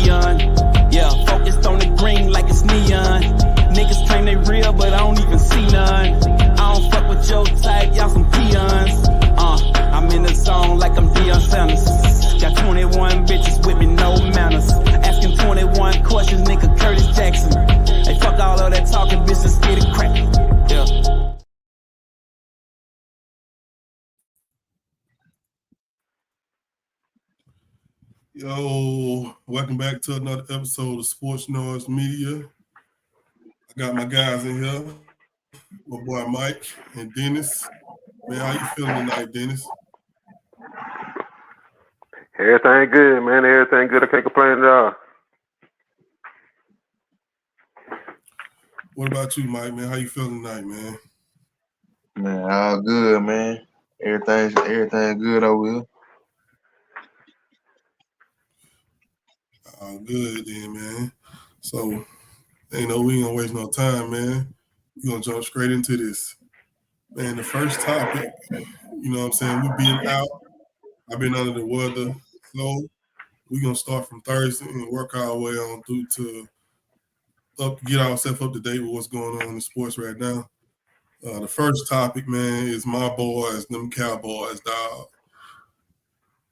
Leon. Yeah, focused on the green like it's neon. Niggas claim they real, but I don't even see none. I don't fuck with your type, y'all some peons. I'm in the zone like I'm Deion Sanders. Got 21 bitches with me, no manners. Asking 21 questions, nigga Curtis Jackson. Hey, fuck all of that talking, bitch, let's get it crackin'. Yeah. Yo, welcome back to another episode of Sports Noise Media. I got my guys in here, my boy Mike and Dennis. Man, how you feeling tonight, Dennis? Everything good, man. Everything good. I can't complain at all. What about you, Mike, man? How you feeling tonight, man? Man, all good, man. Everything good over here. All good then, man. So, we ain't gonna waste no time, man. We're gonna jump straight into this. Man, the first topic, you know what I'm saying? We've been out. I've been under the weather. So we're gonna start from Thursday and work our way on through to get ourselves up to date with what's going on in sports right now. The first topic, man, is my boys, them Cowboys, dog.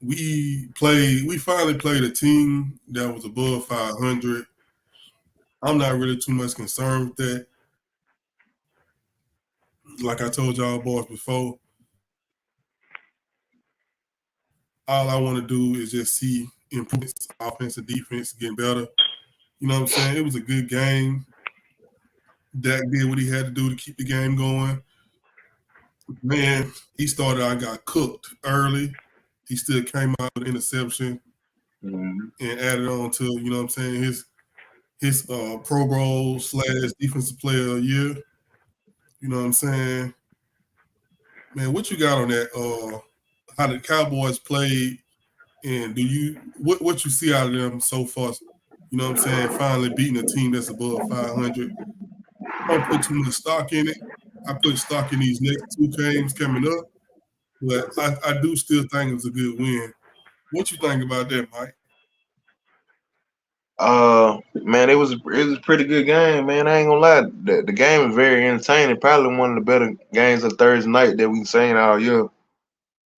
We finally played a team that was above 500. I'm not really too much concerned with that. Like I told y'all boys before, all I want to do is just see improvements, offense and defense getting better. You know what I'm saying? It was a good game. Dak did what he had to do to keep the game going. Man, he started out, got cooked early. He still came out with an interception and added on to, you know what I'm saying, his Pro Bowl / Defensive Player of the Year. You know what I'm saying? Man, what you got on that? How the Cowboys played, and what you see out of them so far? You know what I'm saying? Finally beating a team that's above 500. I don't put too much stock in it. I put stock in these next two games coming up, but I do still think it was a good win. What you think about that, Mike? Man, it was a pretty good game, man. I ain't gonna lie. The game was very entertaining. Probably one of the better games of Thursday night that we've seen all year.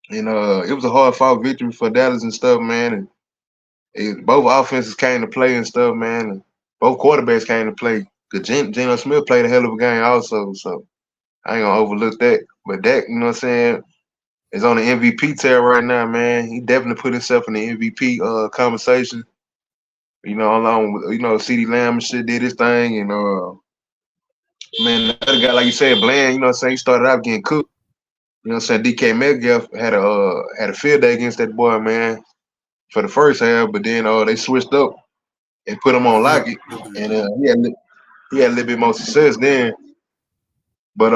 And it was a hard-fought victory for Dallas and stuff, man. And both offenses came to play and stuff, man. And both quarterbacks came to play. Because Geno Smith played a hell of a game also, so I ain't gonna overlook that. But Dak, you know what I'm saying, is on the MVP tear right now, man. He definitely put himself in the MVP conversation. You know, along with, CeeDee Lamb and shit did his thing. And, man, the other guy, like you said, Bland, you know what I'm saying, he started out getting cooked. You know what I'm saying, DK Metcalf had a field day against that boy, man, for the first half. But then they switched up and put him on Lockett. And he had a little bit more success then. But,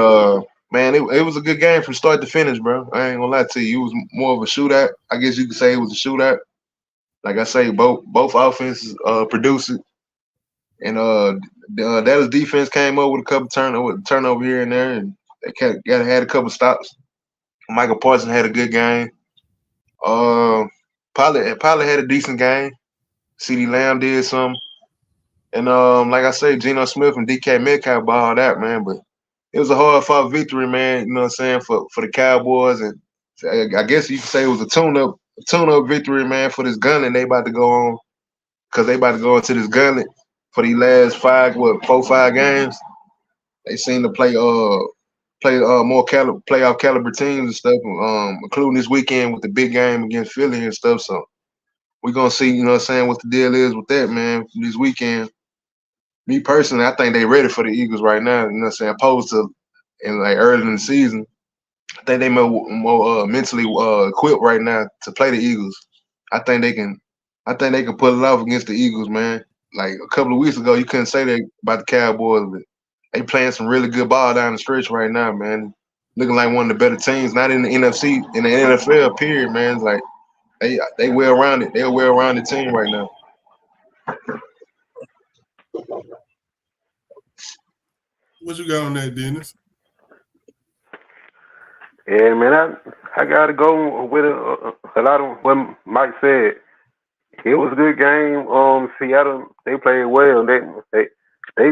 man, it was a good game from start to finish, bro. I ain't gonna lie to you. It was more of a shootout. I guess you could say it was a shootout. Like I say, both offenses produced it. And Dallas defense came up with a couple turnover here and there, and they had a couple stops. Michael Parsons had a good game. Pollard had a decent game. CeeDee Lamb did some. And like I say, Geno Smith and DK Metcalf balled out, man. But it was a hard-fought victory, man, you know what I'm saying, for the Cowboys. And I guess you could say it was a tune-up victory, man, for this gauntlet they about to go on. Because they about to go into this gauntlet for the last 4-5 games. They seem to play more playoff caliber teams and stuff, including this weekend with the big game against Philly and stuff. So we're going to see, you know what I'm saying, what the deal is with that, man, this weekend. Me personally, I think they ready for the Eagles right now, you know what I'm saying, opposed to early in the season. I think they more mentally equipped right now to play the Eagles. I think they can pull it off against the Eagles, man. Like a couple of weeks ago, you couldn't say that about the Cowboys, but they playing some really good ball down the stretch right now, man. Looking like one of the better teams, not in the NFC, in the NFL, period, man. It's like they well-rounded. They're a well-rounded team right now. What you got on that, Dennis? Yeah, man, I got to go with a lot of what Mike said. It was a good game. Seattle they played well. They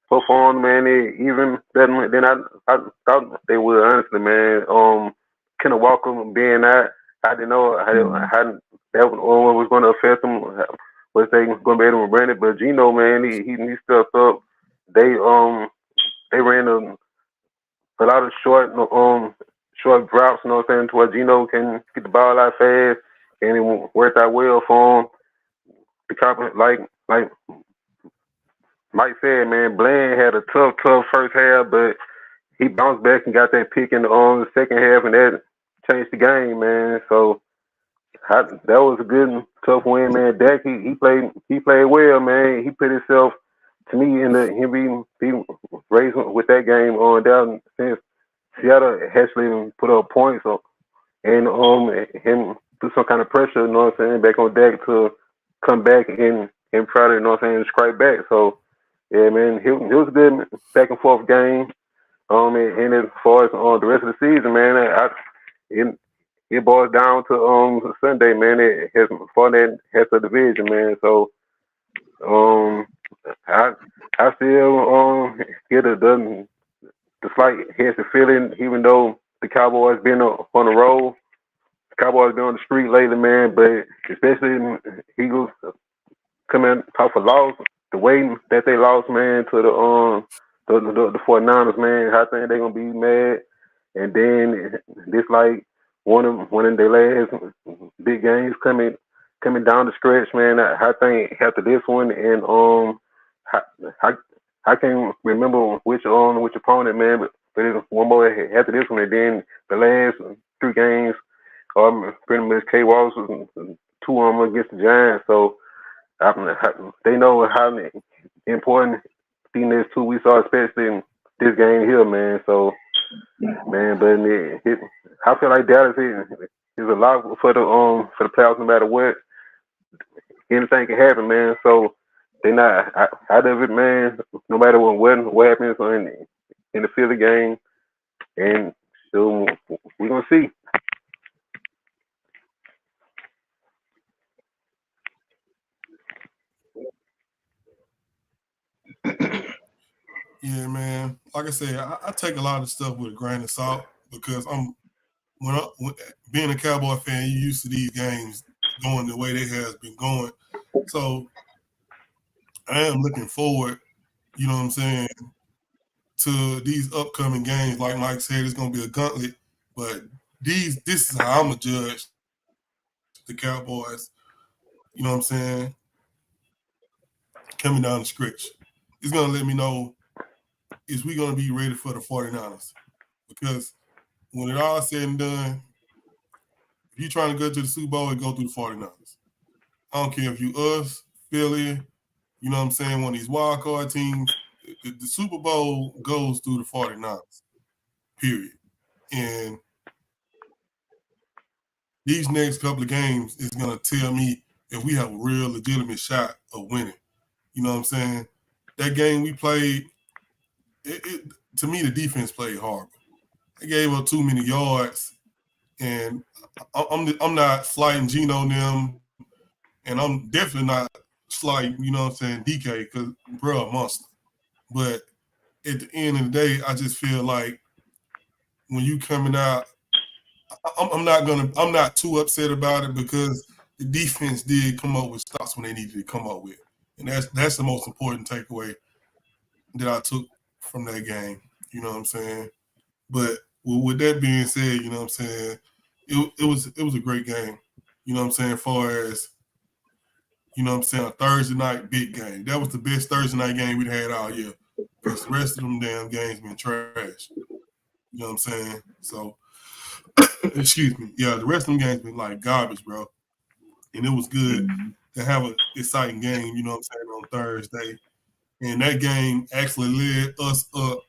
performed, man. They even better than I thought they would. Honestly, man. Kenneth Walker being out, I didn't know how that was going to affect them. Was they going to be able to run it? But Gino, man, he stepped up. They they ran a lot of short drops. You know what I'm saying? To where Gino can get the ball out fast, and it worked out well for him. The cop like Mike said, man, Bland had a tough first half, but he bounced back and got that pick in the second half, and that changed the game, man. So that was a good tough win, man. Dak he played well, man. He put himself to me in the he raised with that game on down since Seattle actually put up points and him put some kind of pressure, you know what I'm saying, back on Dak to come back and try to, you know what I'm saying, scrape back. So yeah, man, it was a good back and forth game. And as far as the rest of the season, man, it, it boils down to Sunday, man. It has fun that has a division, man. So um I I still get the slight heads feeling, even though the Cowboys been on the road. The Cowboys been on the street lately, man. But especially Eagles coming off a loss, the way that they lost, man, to the 49ers, man, I think they're gonna be mad. And then this like one of their last big games coming down the stretch, man. I think after this one and I, I I can't remember which opponent, man, but there's one more after this one, and then the last three games, pretty much K Walls was two of them against the Giants. So they know how important thing is too. We saw especially in this game here, man. So man, but I feel like Dallas is a lot for the playoffs no matter what. Anything can happen, man. So they not out of it, man. No matter what happens in the Philly game, and so we're gonna see. Yeah, man. Like I said, I take a lot of stuff with a grain of salt because when being a Cowboy fan, you used to these games going the way they has been going. So I am looking forward, you know what I'm saying, to these upcoming games. Like Mike said, it's gonna be a gauntlet, but this is how I'm gonna judge the Cowboys, you know what I'm saying, coming down the stretch. It's gonna let me know is we gonna be ready for the 49ers. Because when it all said and done, if you're trying to go to the Super Bowl, go through the 49ers. I don't care if you us, Philly, you know what I'm saying, one of these wild card teams, the Super Bowl goes through the 49ers, period. And these next couple of games is going to tell me if we have a real legitimate shot of winning. You know what I'm saying? That game we played, to me, the defense played horrible. They gave up too many yards, and I'm not slighting Gino and them, and I'm definitely not slighting, you know what I'm saying, DK, because bro, a monster. But at the end of the day, I just feel like when you coming out, I'm not too upset about it because the defense did come up with stops when they needed to come up with, and that's the most important takeaway that I took from that game. You know what I'm saying? But with that being said, you know what I'm saying, it was a great game. You know what I'm saying? As far as, you know what I'm saying, a Thursday night big game. That was the best Thursday night game we'd had all year. Because the rest of them damn games been trash. You know what I'm saying? So, excuse me. Yeah, the rest of them games been like garbage, bro. And it was good to have an exciting game, you know what I'm saying, on Thursday. And that game actually led us up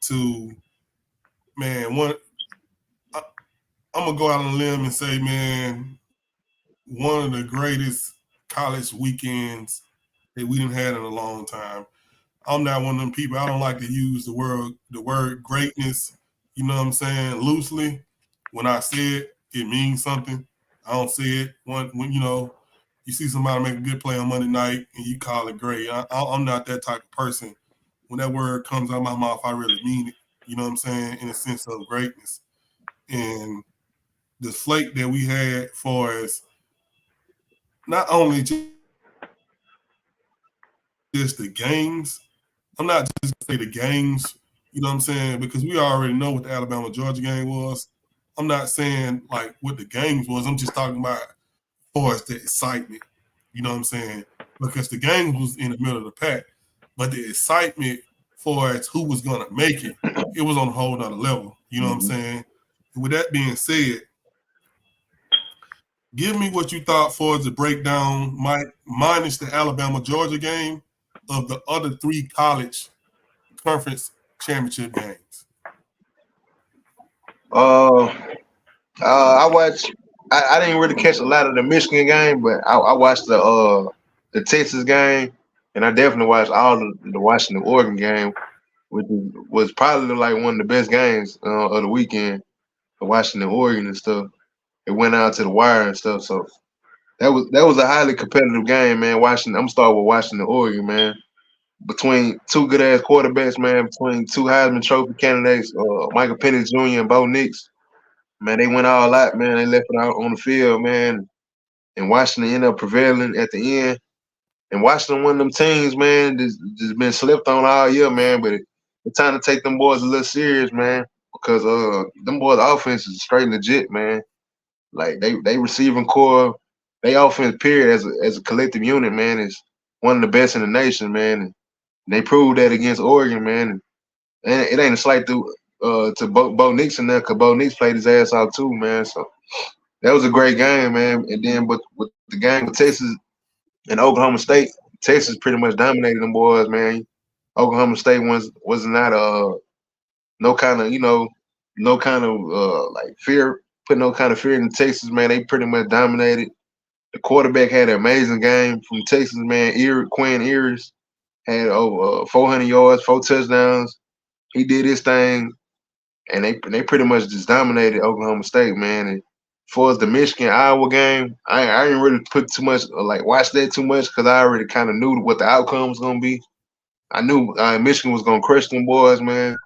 to, man, I'm going to go out on a limb and say, man, one of the greatest college weekends that we didn't had in a long time. I'm not one of them people. I don't like to use the word greatness, you know what I'm saying, loosely. When I say it, it means something. I don't say it when you know, You see somebody make a good play on Monday night and you call it great. I'm not that type of person. When that word comes out of my mouth, I really mean it. You know what I'm saying? In a sense of greatness. And the flake that we had for us, not only just the games, I'm not just going to say the games, you know what I'm saying? Because we already know what the Alabama-Georgia game was. I'm not saying like what the games was. I'm just talking about for us the excitement. You know what I'm saying? Because the game was in the middle of the pack, but the excitement for us who was gonna make it, it was on a whole nother level. You know what I'm saying? And with that being said, give me what you thought for the breakdown, Mike, minus the Alabama Georgia game of the other 3 college conference championship games. I watched. I didn't really catch a lot of the Michigan game, but I watched the Texas game, and I definitely watched all the Washington Oregon game, which was probably like one of the best games of the weekend. The Washington Oregon and stuff. It went out to the wire and stuff. So that was a highly competitive game, man. Washington. I'm starting with Washington Oregon, man. Between 2 good ass quarterbacks, man. Between 2 Heisman Trophy candidates, Michael Penix Jr. and Bo Nix. Man, they went all out, man. They left it out on the field, man. And Washington ended up prevailing at the end. And Washington, one of them teams, man, just been slept on all year, man. But it's time to take them boys a little serious, man. Because them boys' offense is straight legit, man. Like they receiving core, they offense period as a collective unit, man, is one of the best in the nation, man. And they proved that against Oregon, man. And it ain't a slight to Bo Nix in there, because Bo Nix played his ass off too, man. So that was a great game, man. And then with the game with Texas and Oklahoma State, Texas pretty much dominated them boys, man. Oklahoma State was not no kind of like fear, put no kind of fear in Texas, man. They pretty much dominated. The quarterback had an amazing game from Texas, man. Quinn Ewers had over 400 yards, 4 touchdowns. He did his thing, and they pretty much just dominated Oklahoma State, man. And as far as the Michigan Iowa game, I didn't really put too much watch that too much, because I already kind of knew what the outcome was gonna be. I knew Michigan was gonna crush them boys, man,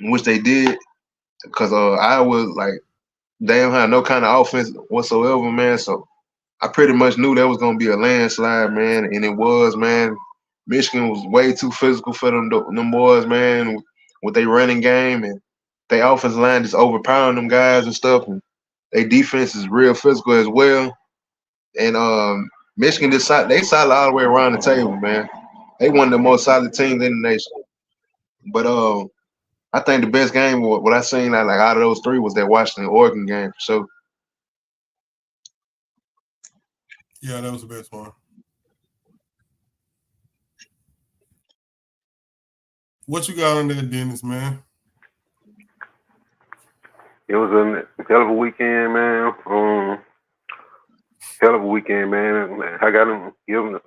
which they did, because Iowa they don't have no kind of offense whatsoever, man. So I pretty much knew that was gonna be a landslide, man, and it was, man. Michigan was way too physical for them boys, man, with their running game, and their offensive line just overpowering them guys and stuff. And their defense is real physical as well. And Michigan they solid all the way around the table, man. They one of the most solid teams in the nation. But I think the best game, what I seen out of those 3, was that Washington Oregon game for sure. Yeah, that was the best one. What you got on there, Dennis, man? It was a hell of a weekend, man. Hell of a weekend, man. I got to give them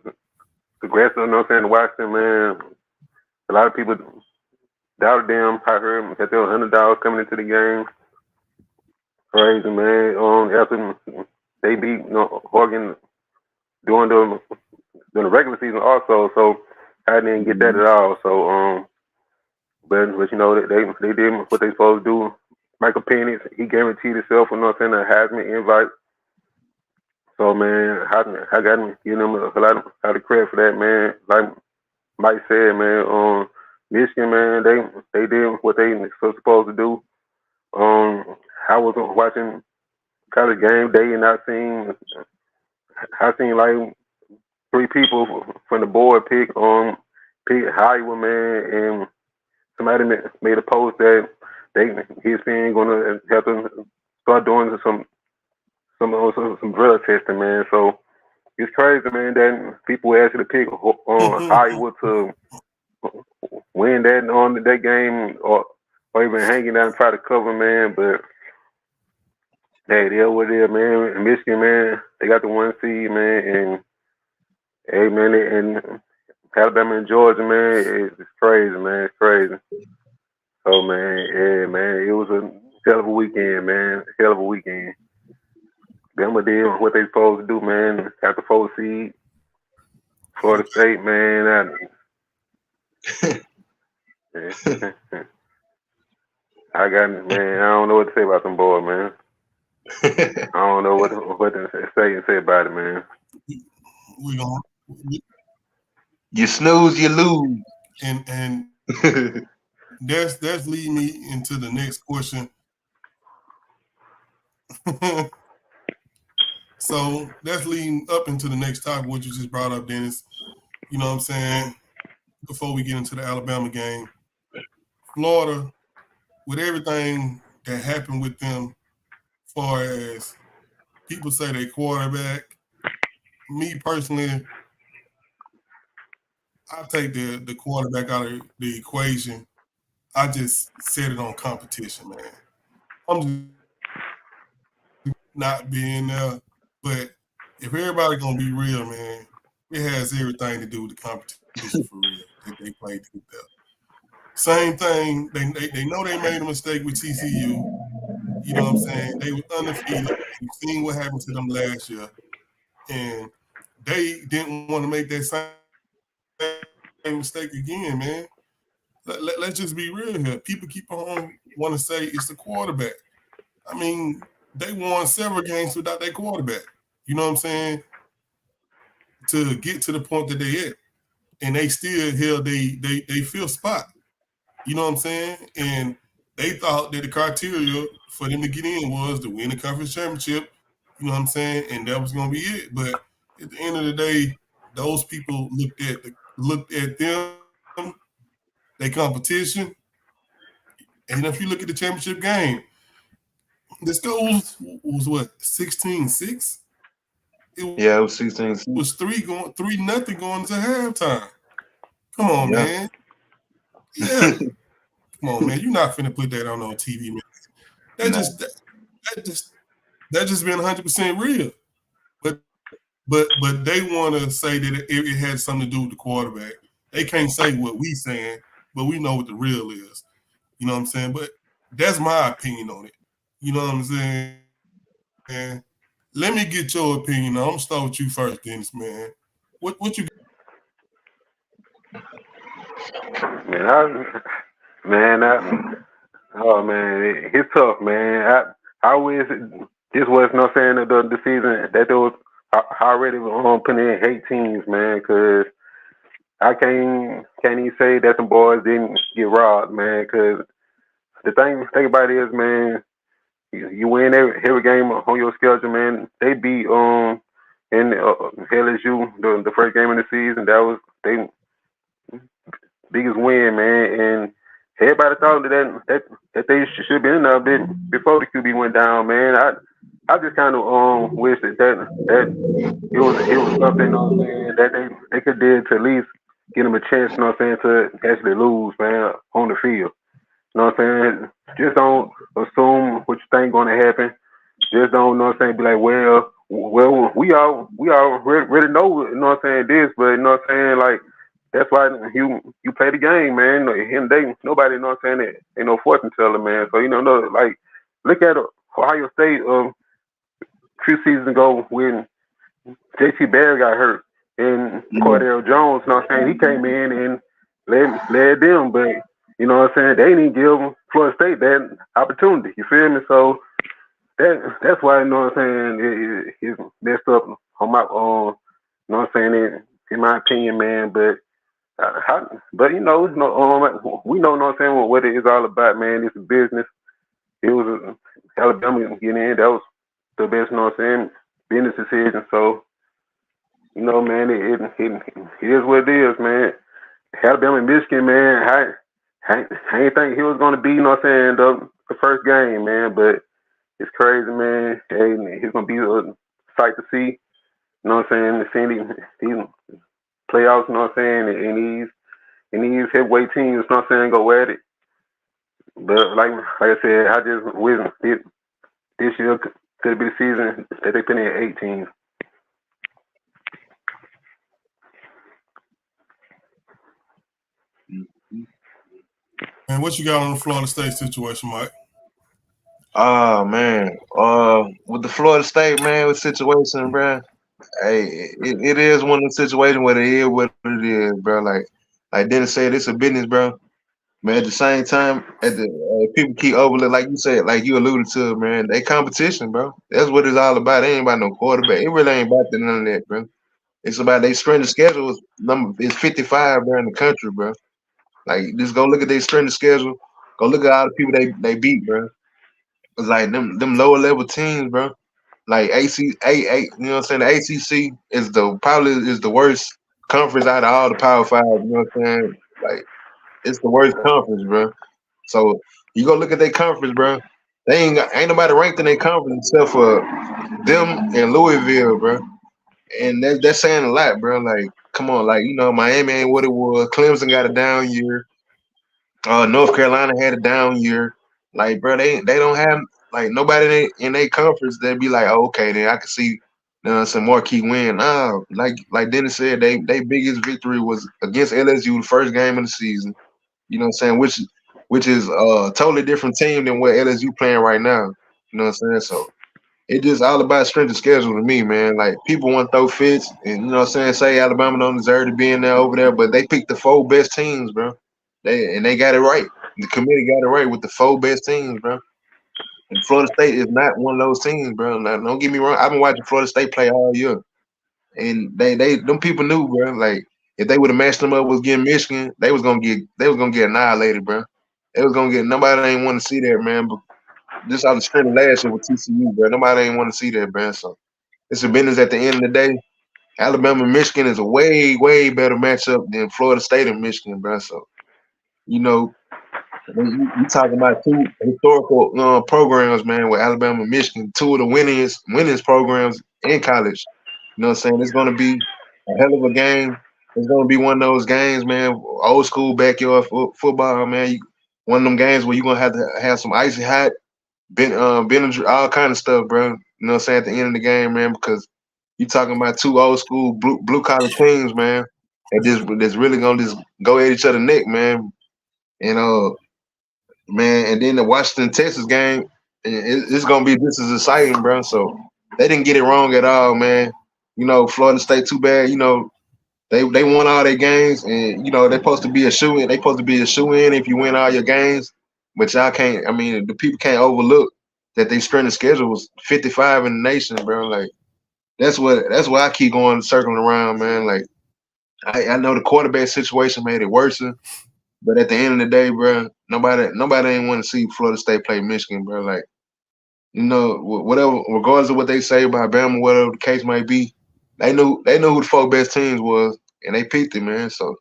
congrats, you know what I'm saying, to Washington, man. A lot of people doubted them. I heard that there was $100 coming into the game. Crazy, man. After they beat Oregon during the regular season also, so I didn't get that at all. So, but you know, they did what they supposed to do. Michael Penix, he guaranteed himself, you know what I'm saying, a Heisman invite. So, man, I got to give them a lot of credit for that, man. Like Mike said, man, Michigan, man, they did what they were supposed to do. I was watching college game day, and I seen like 3 people from the board pick Iowa, man, and somebody made a post that ESPN gonna have to start doing some drug testing, man. So it's crazy, man, that people actually pick Iowa to win that game, or even hanging out and try to cover, man. But hey, they're what it is, man. In Michigan, man, they got the 1 seed, man, and hey, man, and Alabama and Georgia, man, it's crazy, man. It's crazy. So, man, yeah, man, it was a hell of a weekend, man. Hell of a weekend. Bama did what they supposed to do, man. Got the 4 seed. Florida State, man. I got man. I don't know what to say about them boys, man. I don't know what to say about it, man. We gonna You snooze, you lose. and that's leading me into the next question. So that's leading up into the next topic, what you just brought up, Dennis. You know what I'm saying? Before we get into the Alabama game, Florida, with everything that happened with them, as far as people say they quarterback, me personally, I take the quarterback out of the equation. I just set it on competition, man. I'm not being there, but if everybody gonna be real, man, it has everything to do with the competition for real that they played there. Same thing. They know they made a mistake with TCU. You know what I'm saying? They were undefeated. You've seen what happened to them last year, and they didn't want to make that same mistake again, man. Let's just be real here. People keep on want to say it's the quarterback. I mean, they won several games without their quarterback. You know what I'm saying? To get to the point that they at, and they still held they fifth spot. You know what I'm saying? And they thought that the criteria for them to get in was to win the conference championship. You know what I'm saying? And that was going to be it. But at the end of the day, those people looked at them, their competition, and if you look at the championship game, the score was what 16-6. Yeah, it was 16. It was 3-0 going into halftime. Come on, Yeah. man. Yeah. Come on, man. You're not finna put that on TV, man. That just been 100% real. But they want to say that it had something to do with the quarterback. They can't say what we saying, but we know what the real is. You know what I'm saying? But that's my opinion on it. You know what I'm saying? And let me get your opinion. I'm gonna start with you first, Dennis, man. What you Oh man, it's tough, man. I always this was no saying the season that there was already putting in hate teams, man, because I can't even say that some boys didn't get robbed, man. Because the thing about it is, man, you win every game on your schedule, man. They beat in LSU the first game of the season. That was they biggest win, man. And everybody thought that they should be in there before the QB went down, man. I just kind of wish that it was something, you know what I'm saying, that they could do to at least give them a chance, you know what I'm saying, to actually lose, man, on the field. You know what I'm saying? Just don't assume what you think going to happen. Just don't, you know what I'm saying, be like, well, we all really know, you know what I'm saying, this, but you know what I'm saying, like, that's why you play the game, man. And nobody, you know what I'm saying, ain't no fortune teller, man. So, you know, like, look at Ohio State a few seasons ago when J.T. Barrett got hurt and Cordell Jones, you know what I'm saying, he came in and led them, but you know what I'm saying, they didn't give Florida State that opportunity. You feel me? So that's why, you know what I'm saying, it's messed up on my you know what I'm saying, in my opinion, man. But but we know, you know what I'm saying, what it is all about, man. It's a business. It was Alabama getting in. That was the best, you know what I'm saying, business decision. So, you know, man, it is what it is, man. Alabama and Michigan, man, I ain't think he was going to be, you know what I'm saying, the first game, man. But it's crazy, man. Hey, he's going to be a sight to see, you know what I'm saying, seeing these playoffs, you know what I'm saying, and these heavyweight teams, you know what I'm saying, go at it. But like I said, I just wish this year could be the season that they put in 18. and what you got on the Florida State situation, Mike? Oh man, with the Florida State man with situation, bro. Hey, it is one of the situations where it is what it is, bro. Like Dennis said, it's a business, bro. Man, at the same time, at the people keep overlooking, like you said, like you alluded to, man. They competition, bro. That's what it's all about. It ain't about no quarterback. It really ain't about none of that, bro. It's about they strength of schedule is 55, bro, in the country, bro. Like just go look at their strength of schedule. Go look at all the people they beat, bro. It's like them lower level teams, bro. Like you know what I'm saying? The ACC is probably the worst conference out of all the Power Five. You know what I'm saying? Like it's the worst conference, bro. So you go look at their conference, bro. They ain't nobody ranked in their conference except for them and Louisville, bro. And that's saying a lot, bro. Like, come on, like Miami ain't what it was. Clemson got a down year. North Carolina had a down year. Like, bro, they don't have like nobody in their conference that be like, oh, okay, then I can see some marquee win. Like Dennis said, they biggest victory was against LSU the first game of the season. You know what I'm saying? Which is a totally different team than what LSU playing right now. You know what I'm saying? So it just all about strength of schedule to me, man. Like people want to throw fits and you know what I'm saying, say Alabama don't deserve to be in there over there, but they picked the 4 best teams, bro. They got it right. The committee got it right with the 4 best teams, bro. And Florida State is not one of those teams, bro. Now, don't get me wrong. I've been watching Florida State play all year. And they them people knew, bro. Like if they would have matched them up with getting Michigan, they was gonna get annihilated, bro. They was gonna get nobody ain't want to see that, man. But just out the strength of last year with TCU, bro. Nobody ain't want to see that, man. So it's a business at the end of the day. Alabama and Michigan is a way, way better matchup than Florida State and Michigan, bro. So, you know, you talking about 2 historical programs, man, with Alabama and Michigan, 2 of the winningest programs in college. You know what I'm saying? It's gonna be a hell of a game. It's gonna be one of those games, man. Old school backyard football, man. One of them games where you're gonna have to have some icy hot, Benadryl, all kind of stuff, bro. You know what I'm saying? At the end of the game, man, because you talking about 2 old school blue collar teams, man. That's really gonna just go at each other neck, man. And man, and then the Washington Texas game, it's gonna be just as exciting, bro. So they didn't get it wrong at all, man. You know, Florida State too bad. You know, they won all their games, and you know they're supposed to be a shoe in. They supposed to be a shoe in if you win all your games. But y'all can't. I mean, the people can't overlook that they strength of schedule was 55 in the nation, bro. Like that's what I keep going circling around, man. Like I know the quarterback situation made it worse, but at the end of the day, bro, nobody ain't want to see Florida State play Michigan, bro. Like you know, whatever, regardless of what they say about Bama, whatever the case might be, they knew who the 4 best teams was, and they picked it, man. So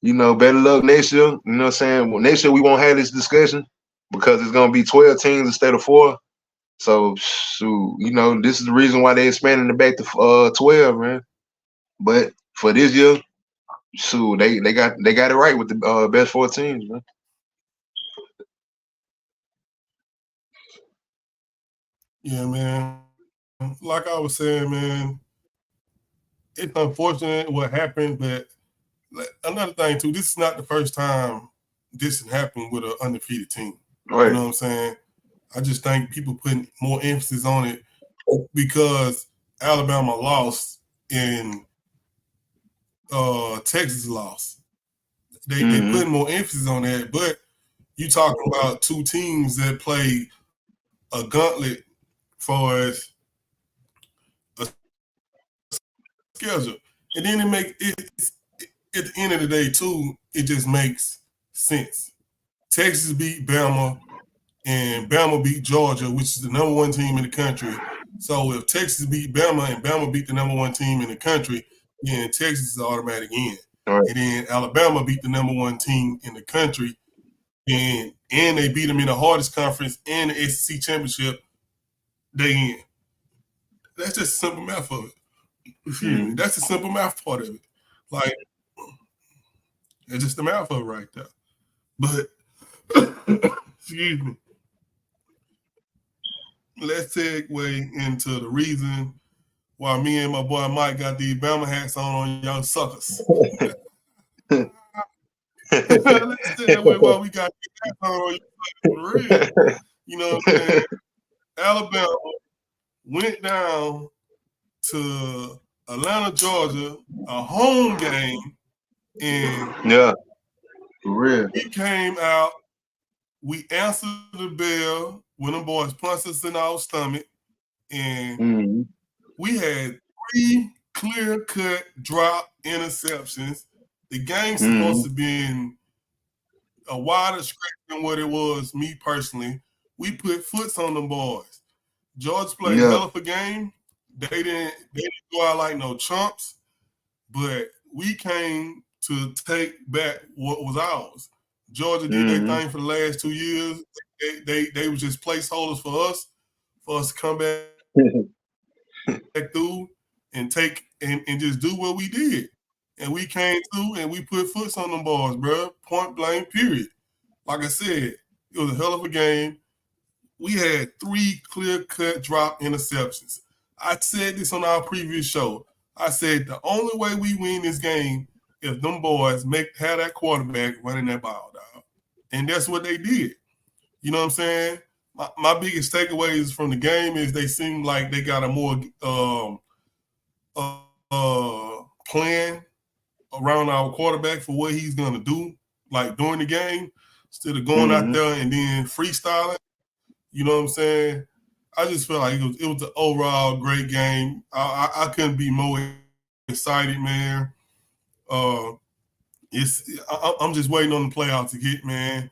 you know, better luck next year. You know what I'm saying? Well, next year we won't have this discussion because it's gonna be 12 teams instead of 4. So, shoot, you know, this is the reason why they expanding it back to 12, man. But for this year, shoot, they got it right with the best 4 teams, man. Yeah, man. Like I was saying, man, it's unfortunate what happened, but another thing too, this is not the first time this has happened with an undefeated team. Right. You know what I'm saying? I just think people putting more emphasis on it because Alabama lost and Texas lost. They putting more emphasis on that, but you talking about 2 teams that play a gauntlet for us a schedule, and then it make it at the end of the day too. It just makes sense. Texas beat Bama, and Bama beat Georgia, which is the #1 team in the country. So if Texas beat Bama and Bama beat the #1 team in the country, then Texas is automatic in. Right. And then Alabama beat the #1 team in the country, and they beat them in the hardest conference and the SEC championship. They in. That's just simple math of it. Excuse me. That's the simple math part of it. Like, it's just the math of it right there. But, excuse me. Let's segue into the reason why me and my boy Mike got these Bama hats on y'all suckers. Let's segue why we got these hats on you for real. You know what I'm saying? Alabama went down to Atlanta, Georgia, a home game, and Yeah, for real. we came out. We answered the bell when them boys punched us in our stomach, and Mm-hmm. we had 3 clear-cut drop interceptions. The game's supposed Mm-hmm. to be in a wider stretch than what it was, me personally. We put foots on them boys. Georgia played Yeah. hell of a game. They didn't go out like no chumps, but we came to take back what was ours. Georgia did their Mm-hmm. thing for the last 2 years. They were just placeholders for us to come back through and take and just do what we did. And we came through and we put foots on them balls, bro. Point blank, period. Like I said, it was a hell of a game. We had 3 clear-cut drop interceptions. I said this on our previous show. I said the only way we win this game if them boys have that quarterback running that ball, dog. And that's what they did. You know what I'm saying? My biggest takeaways from the game is they seem like they got a more plan around our quarterback for what he's going to do, like during the game, instead of going out Mm-hmm. there and then freestyling. You know what I'm saying? I just felt like it was an overall great game. I couldn't be more excited, man. I'm just waiting on the playoffs to hit, man.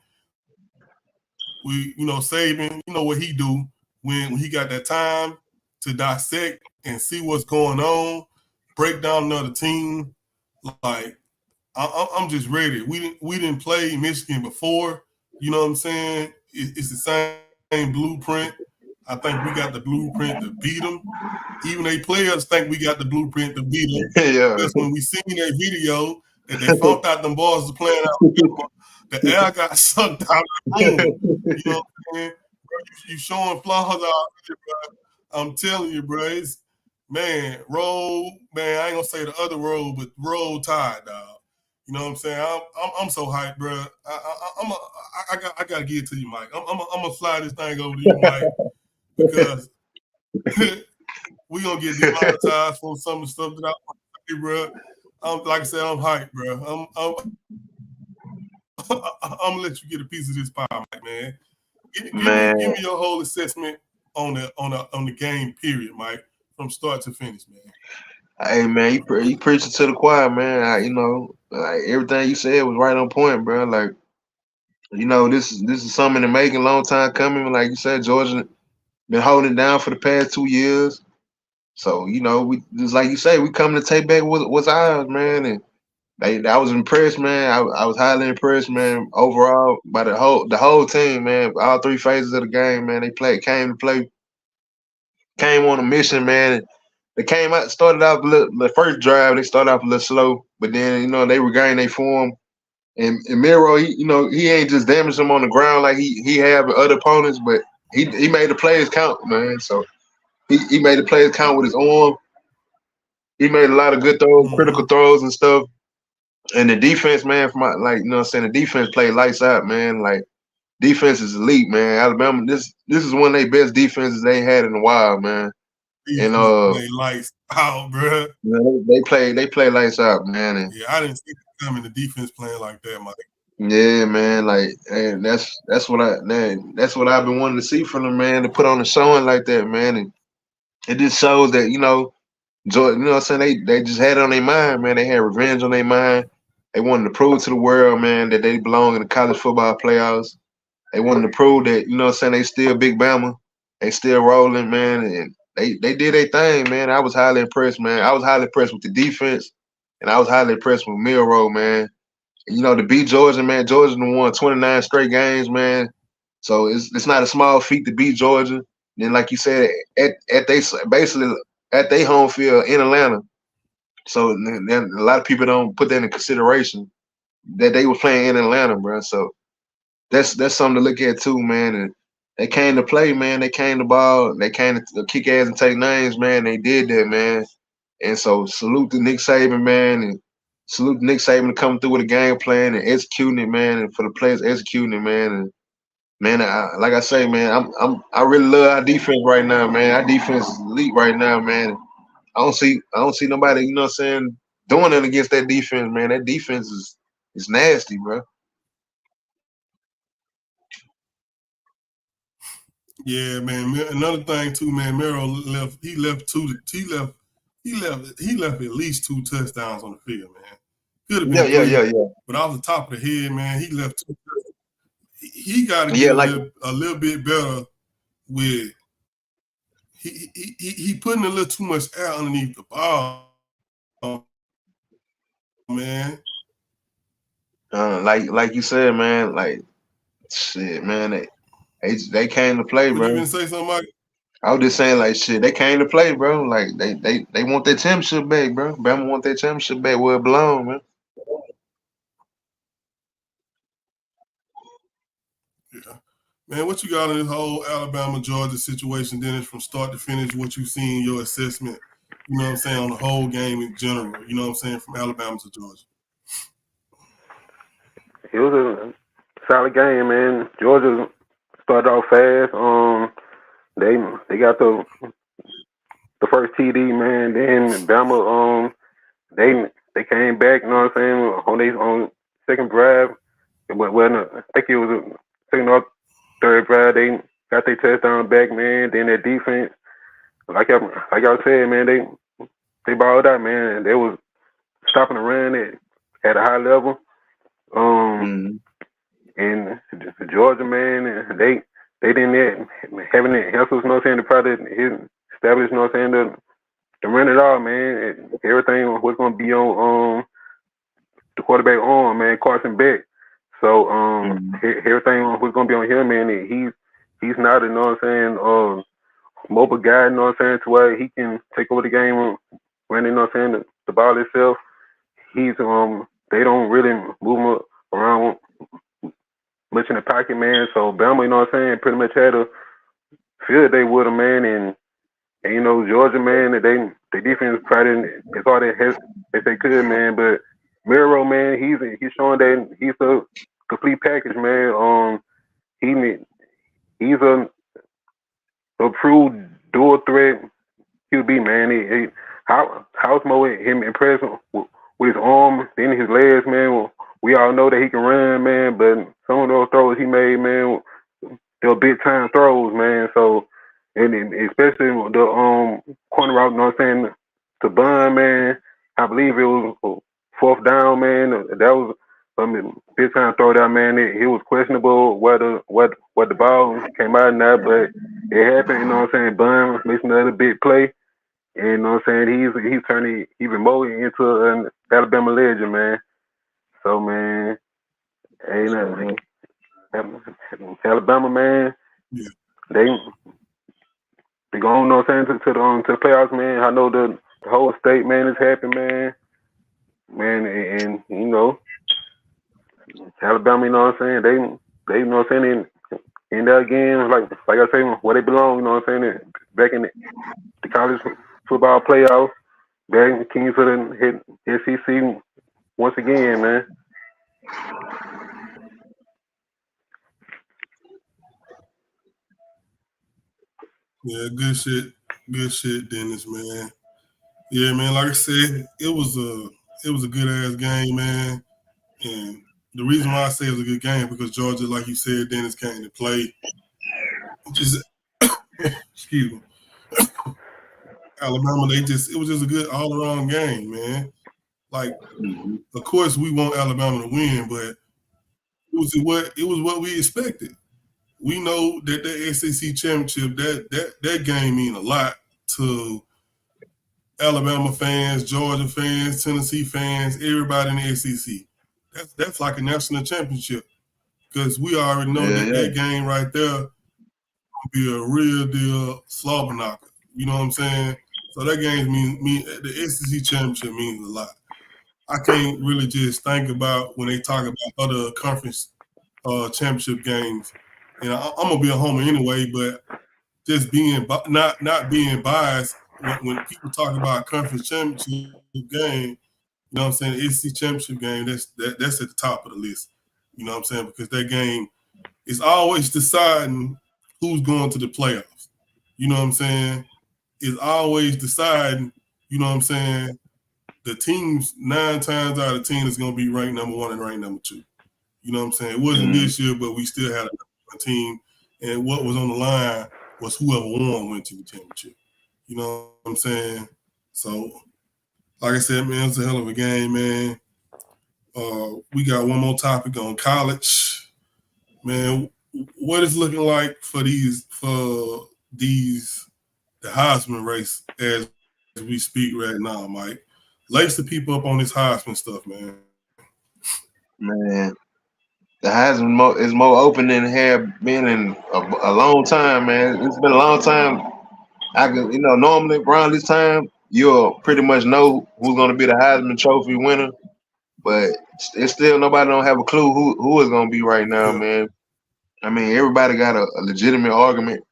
Saban, you know what he do when he got that time to dissect and see what's going on, break down another team. Like I'm just ready. We didn't play Michigan before. You know what I'm saying? It's the same blueprint. I think we got the blueprint to beat them. Even they players think we got the blueprint to beat them. Yeah. Because when we seen that video that they found out them boys was playing out, the air got sucked out of the room. You know what I'm saying? Bro, you showing flaws out here, bro. I'm telling you, bro. Man, I ain't gonna say the other road, but roll tide, dog. You know what I'm saying? I'm so hyped, bro. I gotta get it to you, Mike. I'm gonna fly this thing over to you, Mike, because we gonna get demonetized for some of the stuff that I want to say, bro. Like I said, I'm hyped, bro. I'm gonna let you get a piece of this pie, Mike, man. Give me your whole assessment on the game, period, Mike, from start to finish, man. Hey man, you preaching to the choir, man. Like everything you said was right on point, bro. Like, this is something to make a long time coming. Like you said, Georgia been holding it down for the past 2 years. So, we just like you say, we coming to take back what's ours, man. And I was impressed, man. I was highly impressed, man, overall by the whole team, man. All 3 phases of the game, man. They came on a mission, man. They started off the first drive. They started off a little slow, but then they regained their form. And Miro, he ain't just damaged them on the ground like he have with other opponents, but he made the plays count, man. So he made the plays count with his arm. He made a lot of good throws, critical throws and stuff. And the defense, man, the defense played lights out, man. Like, defense is elite, man. Alabama, this is one of their best defenses they had in a while, man. And Play lights out, bro. they play lights out, man. And yeah, I didn't see them coming. The defense playing like that, Mike. yeah, man. Like, and that's what I've been wanting to see from them, man. To put on a showing like that, man. And it just shows that Jordan, what I'm saying, they just had it on their mind, man. They had revenge on their mind. They wanted to prove to the world, man, that they belong in the college football playoffs. They wanted to prove that, what I'm saying, they still Big Bama. They still rolling, man. And they did their thing, man. I was highly impressed, man. I was highly impressed with the defense, and I was highly impressed with Milroe, man. And, to beat Georgia, man, Georgia won 29 straight games, man. So it's not a small feat to beat Georgia. And then, like you said, basically at their home field in Atlanta. So then a lot of people don't put that into consideration that they were playing in Atlanta, bro. So that's something to look at too, man. And they came to play, man. They came to ball. They came to kick ass and take names, man. They did that, man. And so salute to Nick Saban, man, and salute to Nick Saban to come through with a game plan and executing it, man, and for the players executing it, man. And Man, like I say, man, I really love our defense right now, man. Our defense is elite right now, man. I don't see nobody, you know what I'm saying, doing it against that defense, man. That defense is nasty, bro. Yeah, man. Another thing too, man. Merrill left. He left two. He left at least 2 touchdowns on the field, man. Could have Yeah, been yeah, 3, yeah, yeah. but off the top of the head, man, he left 2. He got to get Yeah, like a little bit better with. He putting a little too much air underneath the ball, man. like you said, man, like shit, man, they came to play, What you bro. been say something, Mike? I was just saying, like, shit, they came to play, bro. Like, they want their championship back, bro. Bama want their championship back where it belong, man. Yeah. Man, what you got on this whole Alabama Georgia situation, Dennis, from start to finish, what you seen, your assessment, you know what I'm saying, on the whole game in general, you know what I'm saying, from Alabama to Georgia? It was a solid game, man. Georgia started off fast. They got the first TD, man. Then Bama, they came back. You know what I'm saying? On second drive, but when I think it was a second or third drive, they got their touchdown back, man. Then their defense, like y'all said, man, they balled out, man. They was stopping the run at a high level. Um, Mm-hmm. and Georgia, man, they didn't have any answers, you know what I'm saying, to probably establish, you know what I'm saying, to run it all, man. Everything was gonna be on the quarterback arm, man, Carson Beck. So Mm-hmm. everything was gonna be on him, man. And he's not, you know what I'm saying, mobile guy, you know what I'm saying, to where he can take over the game, running, you know what I'm saying, the ball itself. He's they don't really move him around much in the pocket, man. So Bama, you know what I'm saying, pretty much had a field day with him, man. And you know, Georgia, man, they defense tried as hard as they could, man. But Miro, man, he's showing that he's a complete package, man. He he's a true dual threat QB, man. How's more him impressed with his arm, then his legs, man. Well, we all know that he can run, man, but some of those throws he made, man, they're big time throws, man. So, and especially the corner route, you know what I'm saying, to Bun, man. I believe it was fourth down, man. That was big time throw down, man. It was questionable what the ball came out in that, but it happened. You know what I'm saying? Bun makes another big play. And you know what I'm saying? He's turning even more into an Alabama legend, man. So man, ain't So, Alabama, man. Yeah. They they going, you know what I'm saying, to the playoffs, man. I know the whole state, man, is happy, man. Man, and you know, Alabama, you know what I'm saying? They you know what I'm saying, in there again, like I say, where they belong, you know what I'm saying? Back in the college football playoffs, back in the Kings for the SEC once again, man. Yeah, good shit, Dennis, man. Yeah, man, like I said, it was a good ass game, man. And the reason why I say it was a good game because Georgia, like you said, Dennis came to play. Just excuse me. Alabama, it was just a good all around game, man. Like, mm-hmm. of course, we want Alabama to win, but it was what we expected. We know that the SEC championship that game mean a lot to Alabama fans, Georgia fans, Tennessee fans, everybody in the SEC. That's like a national championship because we already know Yeah, that yeah. that game right there will be a real deal slobber knocker. You know what I'm saying? So that game mean the SEC championship means a lot. I can't really just think about when they talk about other conference championship games. And I'm gonna be a homer anyway, but just being not being biased when people talk about conference championship game, you know what I'm saying, the SEC championship game, that's at the top of the list. You know what I'm saying? Because that game it's always deciding who's going to the playoffs. You know what I'm saying? It's always deciding, you know what I'm saying, the teams 9 times out of 10 is going to be ranked number 1 and ranked number 2. You know what I'm saying? It wasn't this year, but we still had a team, and what was on the line was whoever went to the championship. You know what I'm saying? So, like I said, man, it's a hell of a game, man. We got one more topic on college. Man, what is looking like for the Heisman race as we speak right now, Mike? Lace the people up on this Heisman stuff, man. Man, the Heisman is more open than it had been in a long time, man. It's been a long time. Normally around this time, you'll pretty much know who's going to be the Heisman Trophy winner, but it's still nobody don't have a clue who is going to be right now, man. I mean, everybody got a legitimate argument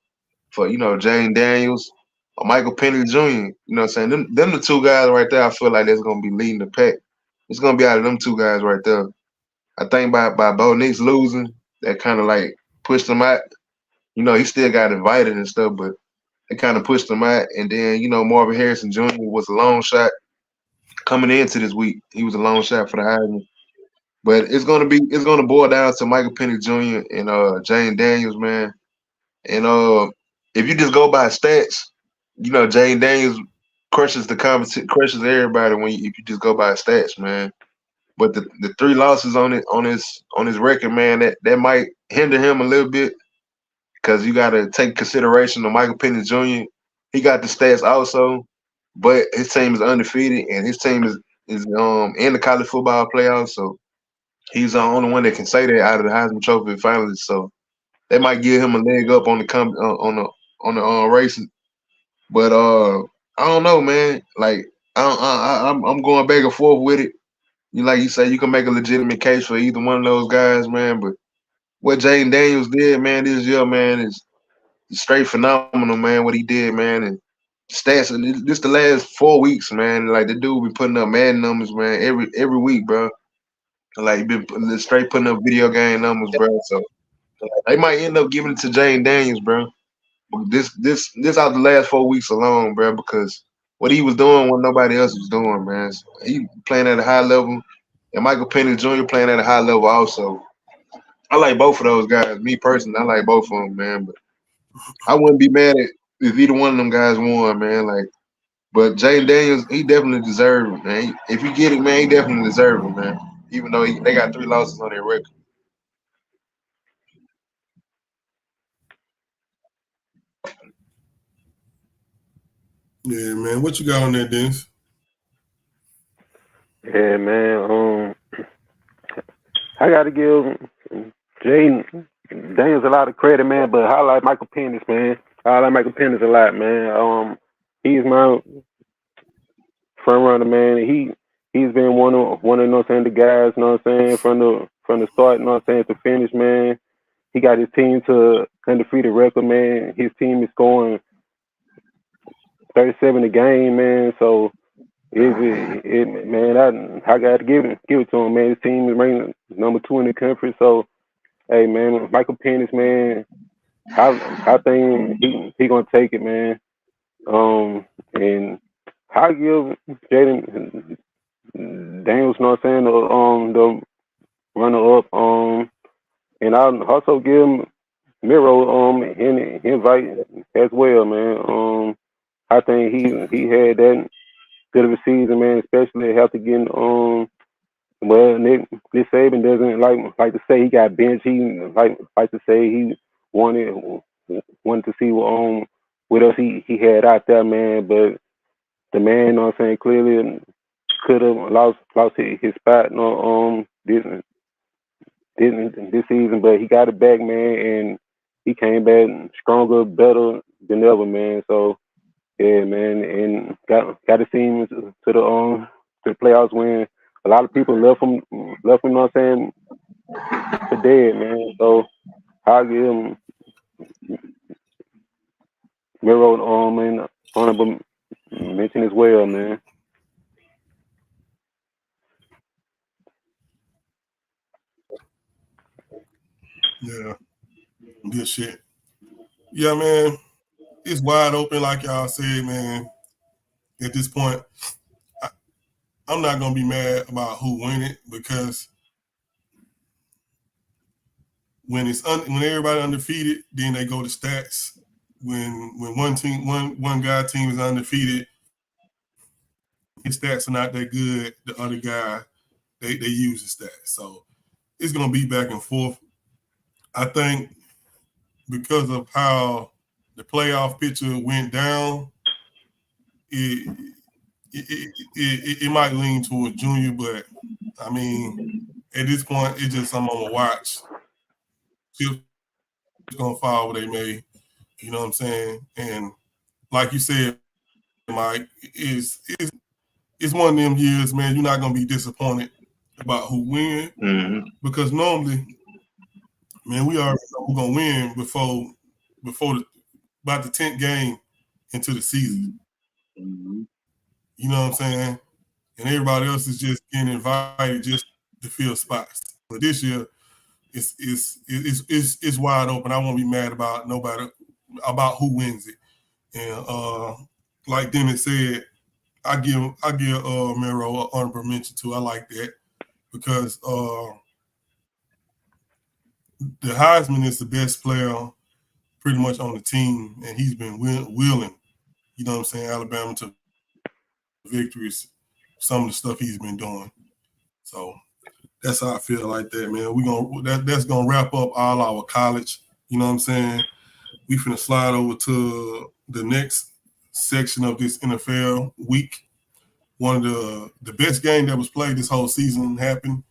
for, Jane Daniels or Michael Penix Jr. You know what I'm saying? Them the two guys right there, I feel like that's going to be leading the pack. It's going to be out of them two guys right there. I think by Bo Nix losing, that kind of like pushed him out. He still got invited and stuff, but it kind of pushed him out. And then, Marvin Harrison Jr. was a long shot coming into this week. He was a long shot for the Heisman. But it's gonna boil down to Michael Penix Jr. and Jane Daniels, man. And if you just go by stats, Jane Daniels crushes everybody if you just go by stats, man. But the 3 losses on his record, man, that might hinder him a little bit because you got to take consideration of Michael Penix Jr. He got the stats also, but his team is undefeated and his team is in the college football playoffs. So he's the only one that can say that out of the Heisman Trophy finalists. So that might give him a leg up on the racing. But I don't know, man. Like I'm going back and forth with it. Like you say, you can make a legitimate case for either one of those guys, man. But what Jaden Daniels did, man, this year, man, is straight phenomenal, man. What he did, man, and stats. This the last 4 weeks, man. Like the dude be putting up mad numbers, man, every week, bro. Like been straight putting up video game numbers, bro. So they might end up giving it to Jaden Daniels, bro. But this out the last 4 weeks alone, bro, because what he was doing, what nobody else was doing, man. So he playing at a high level. And Michael Penix Jr. playing at a high level also. I like both of those guys. Me personally, I like both of them, man. But I wouldn't be mad if either one of them guys won, man. But Jaden Daniels, he definitely deserved it, man. If you get it, man, he definitely deserved it, man. Even though they got 3 losses on their record. Yeah, man. What you got on there, Dennis? Yeah, man. I got to give Jaden Daniels a lot of credit, man, but I like Michael Penix, man. I like Michael Penix a lot, man. He's my front runner, man. He's been one of the guys, the from the start, to finish, man. He got his team to undefeated record, man. His team is scoring 37 a game, man. So man, I got to give it to him, man. His team is ranked number 2 in the country. So, hey, man, Michael Penix, man, I think he gonna take it, man. And I give Jaden Daniels, the runner up. And I'll also give him Miro an invite as well, man. I think he had that good of a season, man, especially after getting well, Nick Saban doesn't like to say he got benched. He like to say he wanted to see what else he had out there, man. But the man, clearly could have lost his spot, didn't this season, but he got it back, man, and he came back stronger, better than ever, man. So yeah, man, and got to see him to the playoffs when a lot of people left him, for dead, man. So I'll give him Miro and honorable mention as well, man. Yeah. Good shit. Yeah, man. It's wide open, like y'all said, man. At this point, I'm not gonna be mad about who win it because when when everybody undefeated, then they go to stats. When one guy team is undefeated, his stats are not that good. The other guy, they use the stats, so it's gonna be back and forth. I think because of how the playoff picture went down, it it might lean towards Junior, but I mean, at this point, it's just something I'm gonna watch. Chips gonna fall where they may, you know what I'm saying? And like you said, Mike, it's one of them years, man. You're not gonna be disappointed about who win because normally, man, we already know who's gonna win before about the 10th game into the season. You know what I'm saying? And everybody else is just getting invited just to fill spots. But this year, it's wide open. I won't be mad about nobody about who wins it. And like Dennis said, I give Mero an honorable mention too. I like that because the Heisman is the best player pretty much on the team, and he's been willing, you know what I'm saying, Alabama to victories. Some of the stuff he's been doing. So that's how I feel like that, man. That's gonna wrap up all our college. You know what I'm saying? We finna slide over to the next section of this NFL week. One of the best game that was played this whole season happened,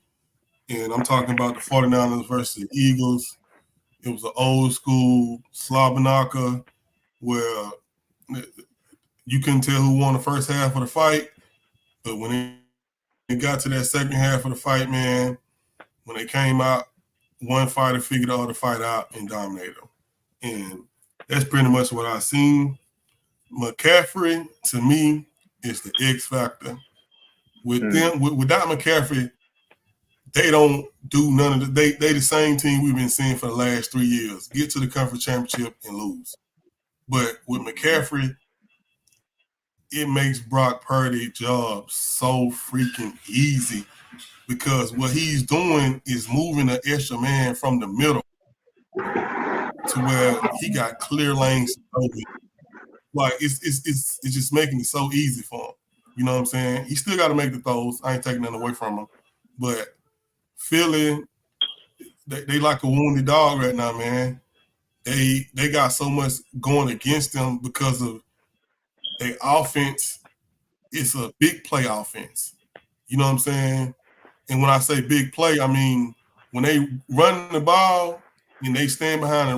and I'm talking about the 49ers versus the Eagles. It was an old school slobberknocker where you couldn't tell who won the first half of the fight, but when it got to that second half of the fight, man, when they came out, one fighter figured the other fight out and dominated them. And that's pretty much what I've seen. McCaffrey, to me, is the X factor. Without McCaffrey, they don't do none of the. They the same team we've been seeing for the last 3 years. Get to the conference championship and lose. But with McCaffrey, it makes Brock Purdy's job so freaking easy because what he's doing is moving an extra man from the middle to where he got clear lanes. Like it's just making it so easy for him. You know what I'm saying? He still got to make the throws. I ain't taking nothing away from him, but Philly, they like a wounded dog right now, man. They got so much going against them because of their offense. It's a big play offense. You know what I'm saying? And when I say big play, I mean when they run the ball and they stand behind the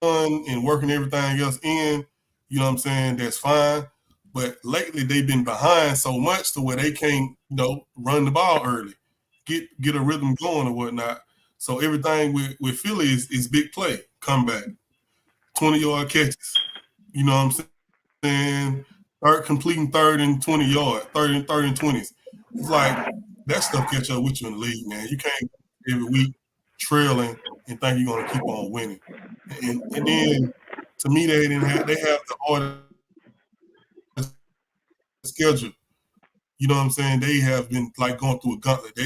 run and working everything else in, you know what I'm saying, that's fine. But lately they've been behind so much to where they can't, run the ball early, get a rhythm going or whatnot. So everything with Philly is big play, comeback, 20-yard catches. You know what I'm saying? Completing third and 20 yard, third and 20s. It's like that stuff catch up with you in the league, man. You can't every week trailing and think you're gonna keep on winning. And then to me they have the hardest schedule. You know what I'm saying? They have been like going through a gauntlet.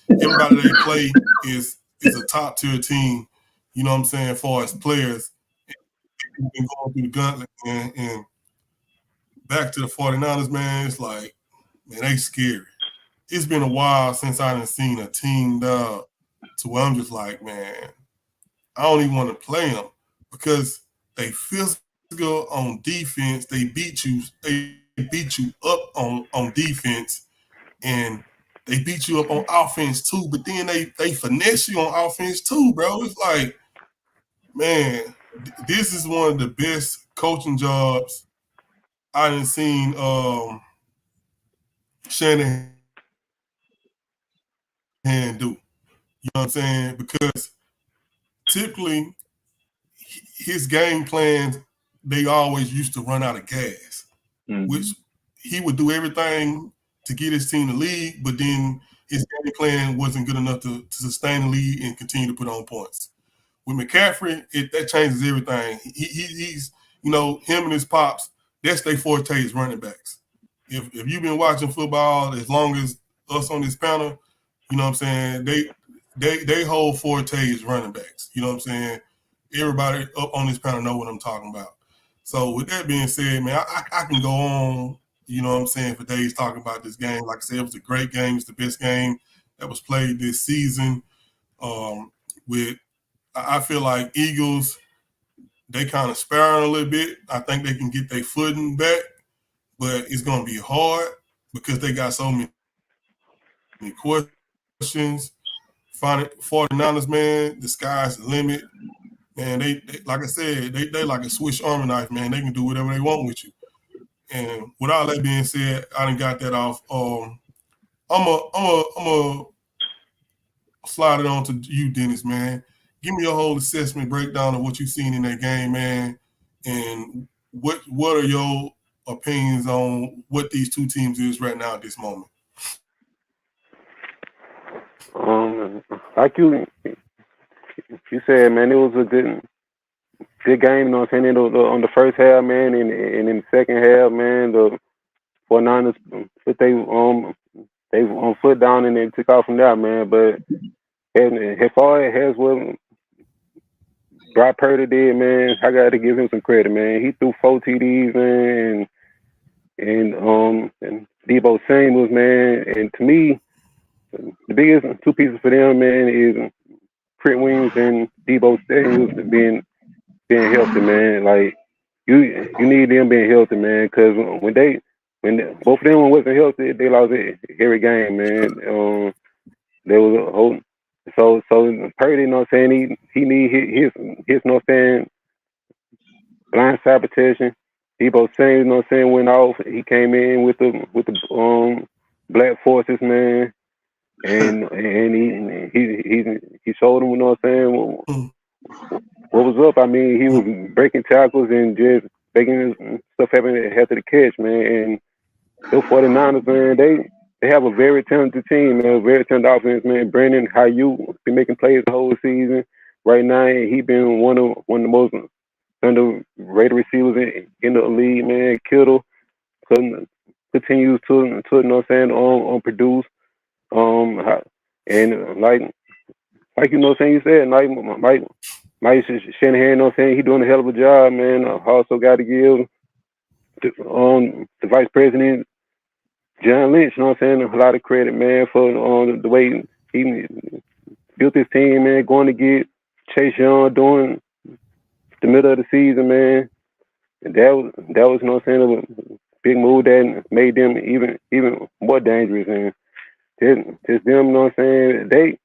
Everybody they play is a top tier team. You know what I'm saying? As far as players, they've been going through the gauntlet, and back to the 49ers, man. It's like, man, they scary. It's been a while since I done seen a team to where I'm just like, man, I don't even want to play them because they physical on defense. They beat you up on defense, and they beat you up on offense too. But then they finesse you on offense too, bro. It's like, man, this is one of the best coaching jobs I done seen Shanahan do. You know what I'm saying? Because typically his game plans, they always used to run out of gas, which he would do everything to get his team to lead, but then his game plan wasn't good enough to sustain the lead and continue to put on points. with McCaffrey, that changes everything. He's him and his pops. That's their forte is running backs. If you've been watching football as long as us on this panel, you know what I'm saying, they whole forte is running backs. You know what I'm saying? Everybody up on this panel know what I'm talking about. So with that being said, man, I can go on, you know what I'm saying, for days talking about this game. Like I said, it was a great game. It's the best game that was played this season. I feel like Eagles, they kind of sparring a little bit. I think they can get their footing back, but it's going to be hard because they got so many questions. 49ers, man, the sky's the limit. Man, they like I said, they like a Swiss Army knife, man. They can do whatever they want with you. And with all that being said, I done got that off. I'm a slide it on to you, Dennis, man. Give me your whole assessment breakdown of what you've seen in that game, man, and what are your opinions on what these two teams is right now at this moment? Like you said, man, it was a good game. You know what I'm saying? On the first half, man, and in the second half, man, the 49ers put they foot down and then took off from there, man. But as far as what Brock Purdy did, man, I got to give him some credit, man. He threw 4 TDs, man, and Deebo Samuels, man. And to me, the biggest 2 pieces for them, man, is Trent Williams and Deebo Samuels being healthy, man. Like you need them being healthy, man, because when both of them wasn't healthy, they lost every game, man. There was a whole so Purdy, you know what I'm saying, he need his you know what I'm saying, blind side protection. Deebo Samuels, you know what I'm saying, went off. He came in with the black forces, man, and he showed them, you know what I'm saying, what was up. I mean, he was breaking tackles and just making stuff happen after the catch, man. And those 49ers, man, they have a very talented team, man, a very talented offense, man. Brandon Ayuk been making plays the whole season. Right now, he been one of the most underrated receivers in the league, man. Kittle continues to you know what I'm saying, on produce. And like you know what I'm saying, you said, like Mike Shanahan, you know what I'm saying, he doing a hell of a job, man. Also got to give the vice president John Lynch, you know what I'm saying, a lot of credit, man, for the way he built his team, man, going to get Chase Young during the middle of the season, man. And that was you know what I'm saying, a big move that made them even more dangerous. And just them, you know what I'm saying, they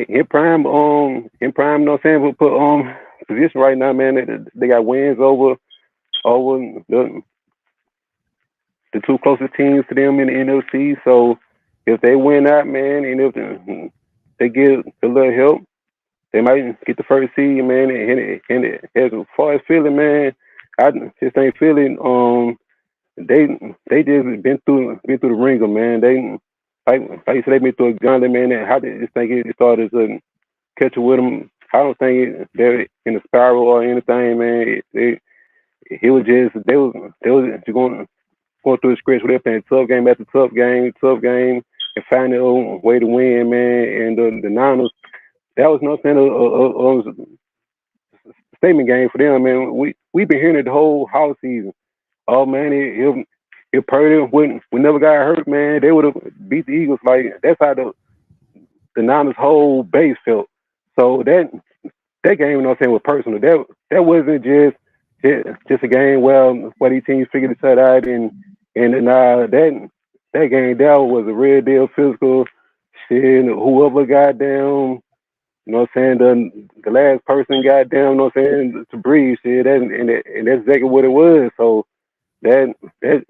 in prime, you know what I'm saying, put position right now, man. They got wins over the 2 closest teams to them in the NFC. So if they win out, man, and if they get a little help, they might get the first seed, man. And as far as Philly, man, I just ain't feeling. They just been through the ringer, man. They like you said, they been through a gauntlet, man. And how did this thing it started to catch with them? I don't think they're in a spiral or anything, man. It was just they was just going through the stretch where they're playing tough game after tough game, and finding a way to win, man. And the Niners, that was no saying a statement game for them, man. We've been hearing it the whole season. Oh man, if Purdy we never got hurt, man, they would have beat the Eagles. Like that's how the Niners' whole base felt. So that game, you know what I'm saying, was personal. That wasn't just a game where these teams figured each other out and that game that was a real deal physical shit. Whoever got down, you know what I'm saying, the last person got down, you know what I'm saying, to breathe shit, and that's exactly what it was. So that shit,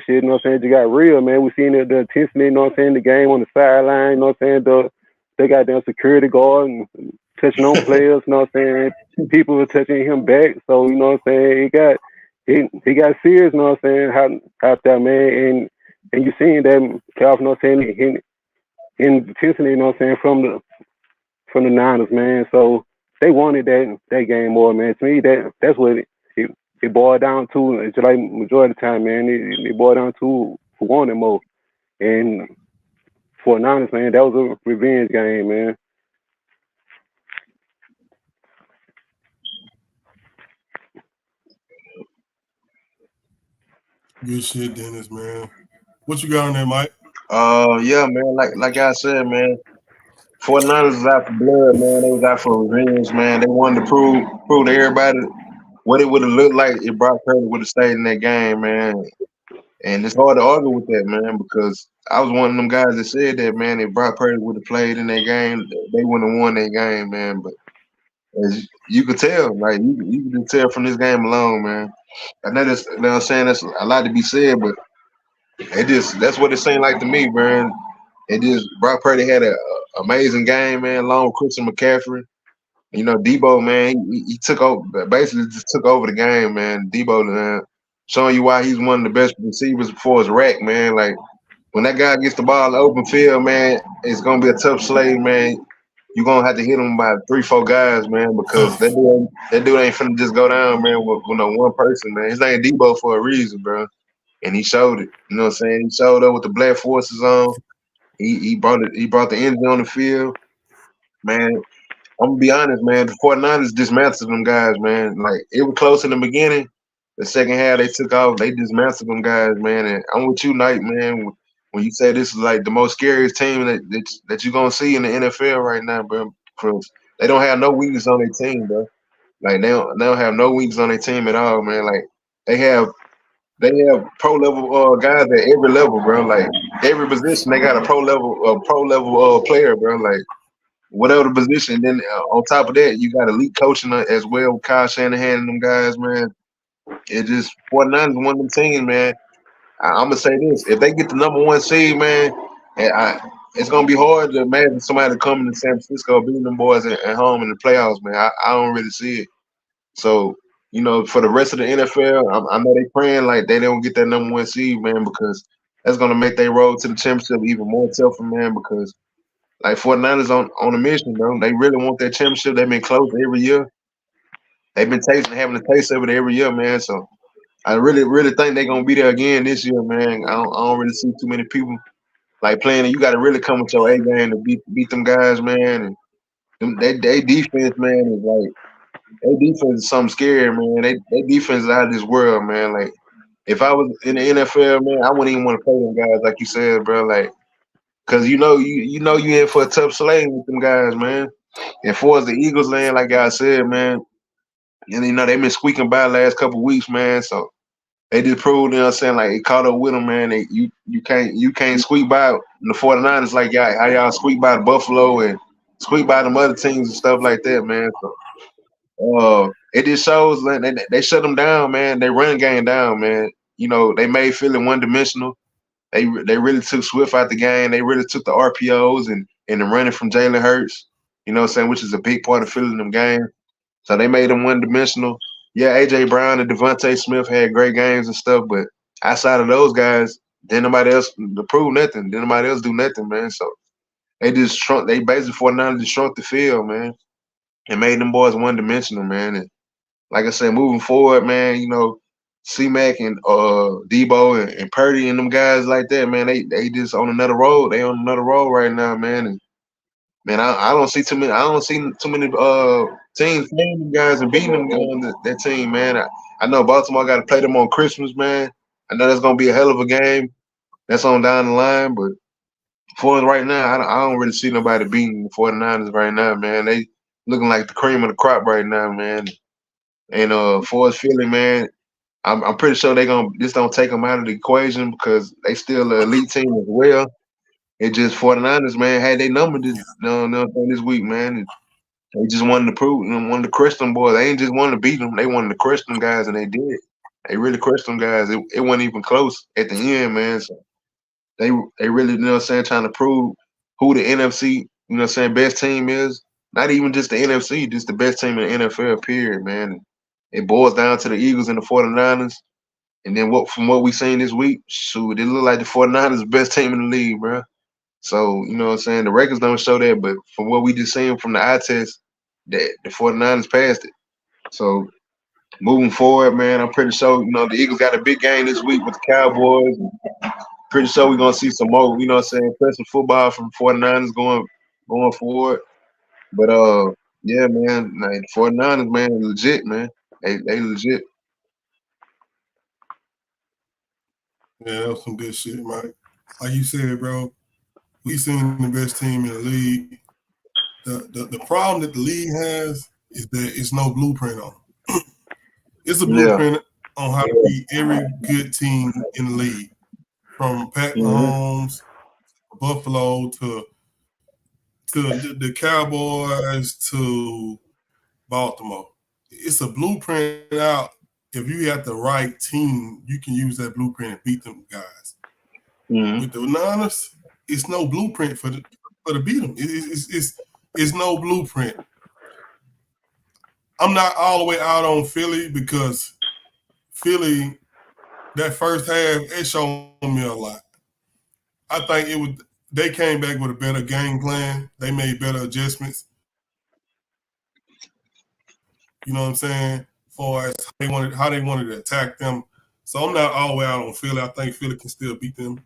you know what I'm saying, you got real, man. We seen the intensity, you know what I'm saying, the game on the sideline, you know what I'm saying, they got down security guard and touching on players, you know what I'm saying, people were touching him back. So, you know what I'm saying, he got serious, you know what I'm saying, out there, man, and you seeing that playoff, you know what I'm saying, in intensity, you know what I'm saying, from the Niners, man. So they wanted that game more, man. To me, that's what it boiled down to. It's like majority of the time, man. It boiled down to who wanted more. And for an honest man, that was a revenge game, man. Good shit, Dennis, man. What you got on there, Mike? Yeah, man. Like I said, man. 49ers was out for blood, man. They was out for revenge, man. They wanted to prove to everybody what it would have looked like if Brock Purdy would have stayed in that game, man. And it's hard to argue with that, man, because I was one of them guys that said that, man, if Brock Purdy would have played in that game, they wouldn't have won that game, man. But as you could tell, like you could tell from this game alone, man. I know that's, you know what I'm saying, that's a lot to be said, but that's what it seemed like to me, man. It just Brock Purdy had a amazing game, man, along with Christian McCaffrey. You know, Debo, man, he took over, basically just took over the game, man. Debo, man, showing you why he's one of the best receivers before his rack, man. Like when that guy gets the ball in the open field, man, it's gonna be a tough slave, man. You're gonna have to hit him by 3, 4 guys, man, because Tough. that dude ain't finna just go down, man, with no one person, man. His name Debo for a reason, bro. And he showed it. You know what I'm saying? He showed up with the black forces on. He brought the energy on the field. Man, I'm gonna be honest, man. The 49ers dismantled them guys, man. Like it was close in the beginning. The second half they took off, they dismantled them guys, man. And I'm with you, Knight, man. When you say this is like the most scariest team that you're gonna see in the NFL right now, bro. Because they don't have no weakness on their team, bro. Like they don't have no weakness on their team at all, man. Like they have pro level guys at every level, bro. Like every position they got a pro level player, bro. Like whatever the position. Then on top of that, you got elite coaching as well with Kyle Shanahan and them guys, man. It just 49ers one of them teams, man. I'm gonna say this: if they get the #1 seed, man, it's gonna be hard to imagine somebody coming to San Francisco beating them boys at home in the playoffs, man. I don't really see it. So you know, for the rest of the NFL, I know they praying like they don't get that #1 seed, man, because that's gonna make their road to the championship even more tougher, man. Because like 49ers on a mission, bro. They really want that championship. They've been close every year. They've been having a taste of it every year, man. So I really, really think they're gonna be there again this year, man. I don't really see too many people like playing. You got to really come with your A game to beat them guys, man. And they defense, man, is like their defense is something scary, man. They defense is out of this world, man. Like if I was in the NFL, man, I wouldn't even want to play them guys, like you said, bro. Like, cause you in for a tough slave with them guys, man. And for as the Eagles land, like I said, man, and you know they've been squeaking by the last couple of weeks, man. So they just proved, you know what I'm saying, like it caught up with them, man. You can't squeak by the 49ers like y'all how y'all squeak by the Buffalo and squeak by them other teams and stuff like that, man. So it just shows like they shut them down, man. They run game down, man. You know, they made Philly one dimensional. They really took Swift out the game. They really took the RPOs and the running from Jalen Hurts, you know what I'm saying, which is a big part of filling them games. So they made them one dimensional. Yeah, AJ Brown and Devontae Smith had great games and stuff, but outside of those guys, then nobody else to prove nothing. Then nobody else do nothing, man. So they just shrunk. They basically 49 just shrunk the field, man, and made them boys one dimensional, man. And like I said, moving forward, man, you know, C-Mac and Debo and Purdy and them guys like that, man, they just on another road. They on another road right now, man. And man, I don't see too many. I don't see too many teams playing them guys and beating them that team, man. I know Baltimore got to play them on Christmas, man. I know that's gonna be a hell of a game. That's on down the line, but for us right now, I don't really see nobody beating the 49ers right now, man. They looking like the cream of the crop right now, man. And for us Philly, man, I'm pretty sure they gonna just don't take them out of the equation because they still an elite team as well. It just 49ers, man, had they number this week, man. They just wanted to prove, wanted to crush them boys. They ain't just wanted to beat them. They wanted to crush them guys, and they did. They really crushed them guys. It wasn't even close at the end, man. So they really, you know what I'm saying, trying to prove who the NFC, you know what I'm saying, best team is. Not even just the NFC, just the best team in the NFL, period, man. It boils down to the Eagles and the 49ers. And then from what we seen this week, shoot, it look like the 49ers the best team in the league, bro. So, you know what I'm saying? The records don't show that, but from what we just seen from the eye test, that the 49ers passed it. So moving forward, man, I'm pretty sure, the Eagles got a big game this week with the Cowboys. Pretty sure we're gonna see some more, impressive football from 49ers going forward. But yeah, man, like the 49ers, man, legit, man. They legit. Yeah, that was some good shit, Mike. Like you said, bro, we seen the best team in the league. The problem that the league has is that it's no blueprint on them. It's a Yeah. blueprint on how to beat every good team in the league, from Pat Mahomes, Buffalo to the Cowboys to Baltimore. It's a blueprint out. If you have the right team, you can use that blueprint and beat them guys. With the Niners, it's no blueprint for to beat them. It's no blueprint. I'm not all the way out on Philly because Philly, that first half, it showed me a lot. I think they came back with a better game plan. They made better adjustments. You know what I'm saying? As far as how they wanted to attack them. So I'm not all the way out on Philly. I think Philly can still beat them.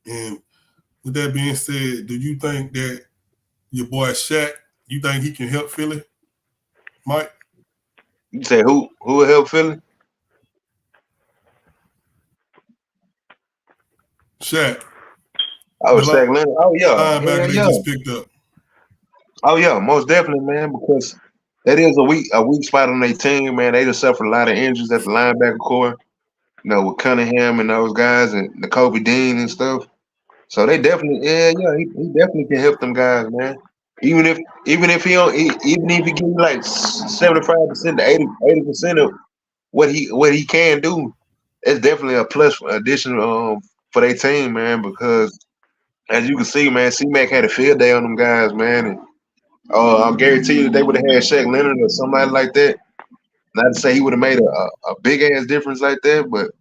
And with that being said, do you think that your boy Shaq, you think he can help Philly, Mike? You say who will help Philly? Shaq. Oh, Shaq Leonard. Oh yeah, linebacker they just picked up. Oh yeah, most definitely, man. Because that is a weak spot on their team, man. They just suffered a lot of injuries at the linebacker core. With Cunningham and those guys and the Kobe Dean and stuff. So they definitely, he definitely can help them guys, man. Even if he don't, even if he give you like 75% to 80% of what he can do, it's definitely a plus addition for their team, man. Because as you can see, man, C-Mac had a field day on them guys, man. And I guarantee you that they would have had Shaq Leonard or somebody like that. Not to say he would have made a big ass difference like that, but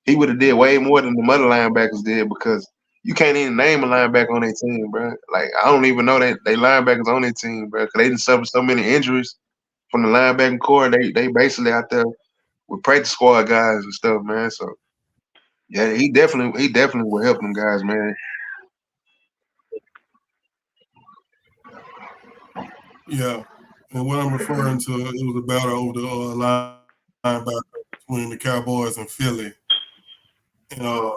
he would have did way more than the other linebackers did because you can't even name a linebacker on their team, bro. Like I don't even know that they linebackers on their team, bro, because they didn't suffer so many injuries from the linebacking core. They basically out there with practice squad guys and stuff, man. So yeah, he definitely will help them guys, man. Yeah, and what I'm referring to, it was a battle over the linebacker between the Cowboys and Philly. And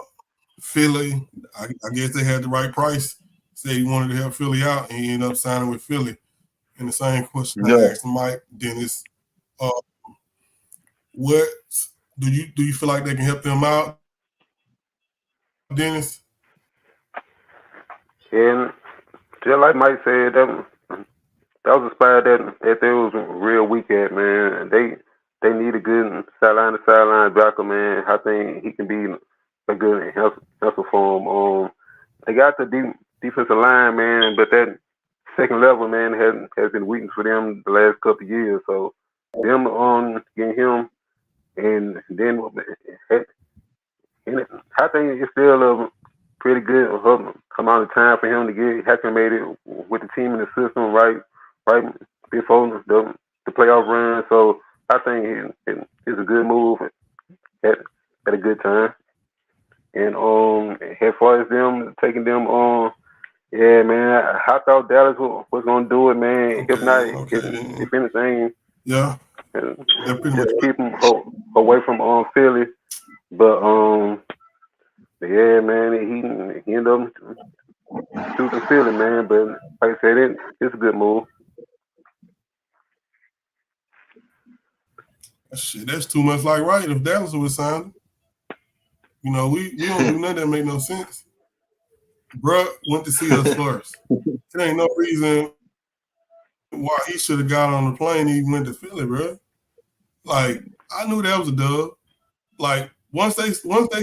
Philly, I guess they had the right price. Said he wanted to help Philly out, and he ended up signing with Philly. And the same question I asked Mike Dennis, what do you feel like they can help them out, Dennis? And just like Mike said, that was a spot that they was real weak at, man. They need a good sideline to sideline blocker, man. I think he can be a good hustle for them. They got the defensive line, man, but that second level, man, has been weakness for them the last couple of years. So them getting him, and then I think it's still a pretty good amount of time for him to get acclimated with the team and the system right before the playoff run. So I think it's a good move at a good time. And as far as them taking them on, yeah, man, I thought Dallas was gonna do it, man. If not, if anything, yeah, just keep them away from Philly. But yeah, man, he ended up shooting Philly, man. But like I said, it's a good move. Shit, that's too much like right. If Dallas was signed, we don't do nothing that make no sense. Bruh went to see us first. There ain't no reason why he should have got on the plane and even went to Philly, bro. Like, I knew that was a dub. Like, once they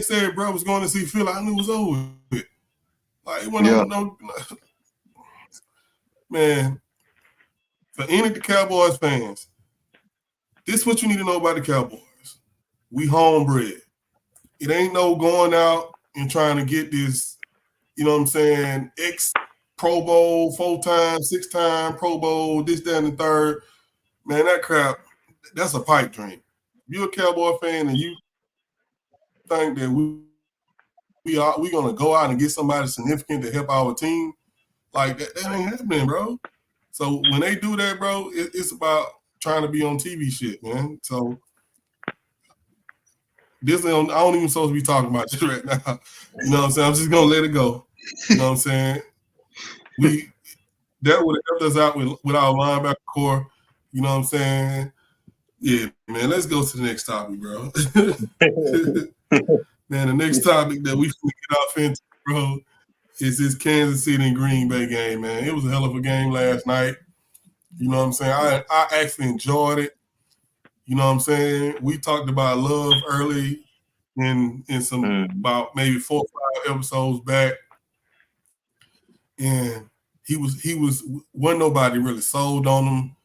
said bro was going to see Philly, I knew it was over with. Like, it wasn't no man. For any of the Cowboys fans, this is what you need to know about the Cowboys. We homebred. It ain't no going out and trying to get this, you know what I'm saying, X Pro Bowl 4 times, 6-time Pro Bowl, this, that, and the third. Man, that crap, that's a pipe dream. If you're a Cowboy fan and you think that we gonna go out and get somebody significant to help our team, like that ain't happening, bro. So when they do that, bro, it's about trying to be on TV shit, man. So this I don't even supposed to be talking about this right now. You know what I'm saying? I'm just gonna let it go. You know what I'm saying? That would have helped us out with our linebacker core. You know what I'm saying? Yeah, man. Let's go to the next topic, bro. Man, the next topic that we can get off into, bro, is this Kansas City and Green Bay game, man. It was a hell of a game last night. You know what I'm saying? I actually enjoyed it. You know what I'm saying? We talked about Love early in some about maybe 4 or 5 episodes back. And he wasn't nobody really sold on him.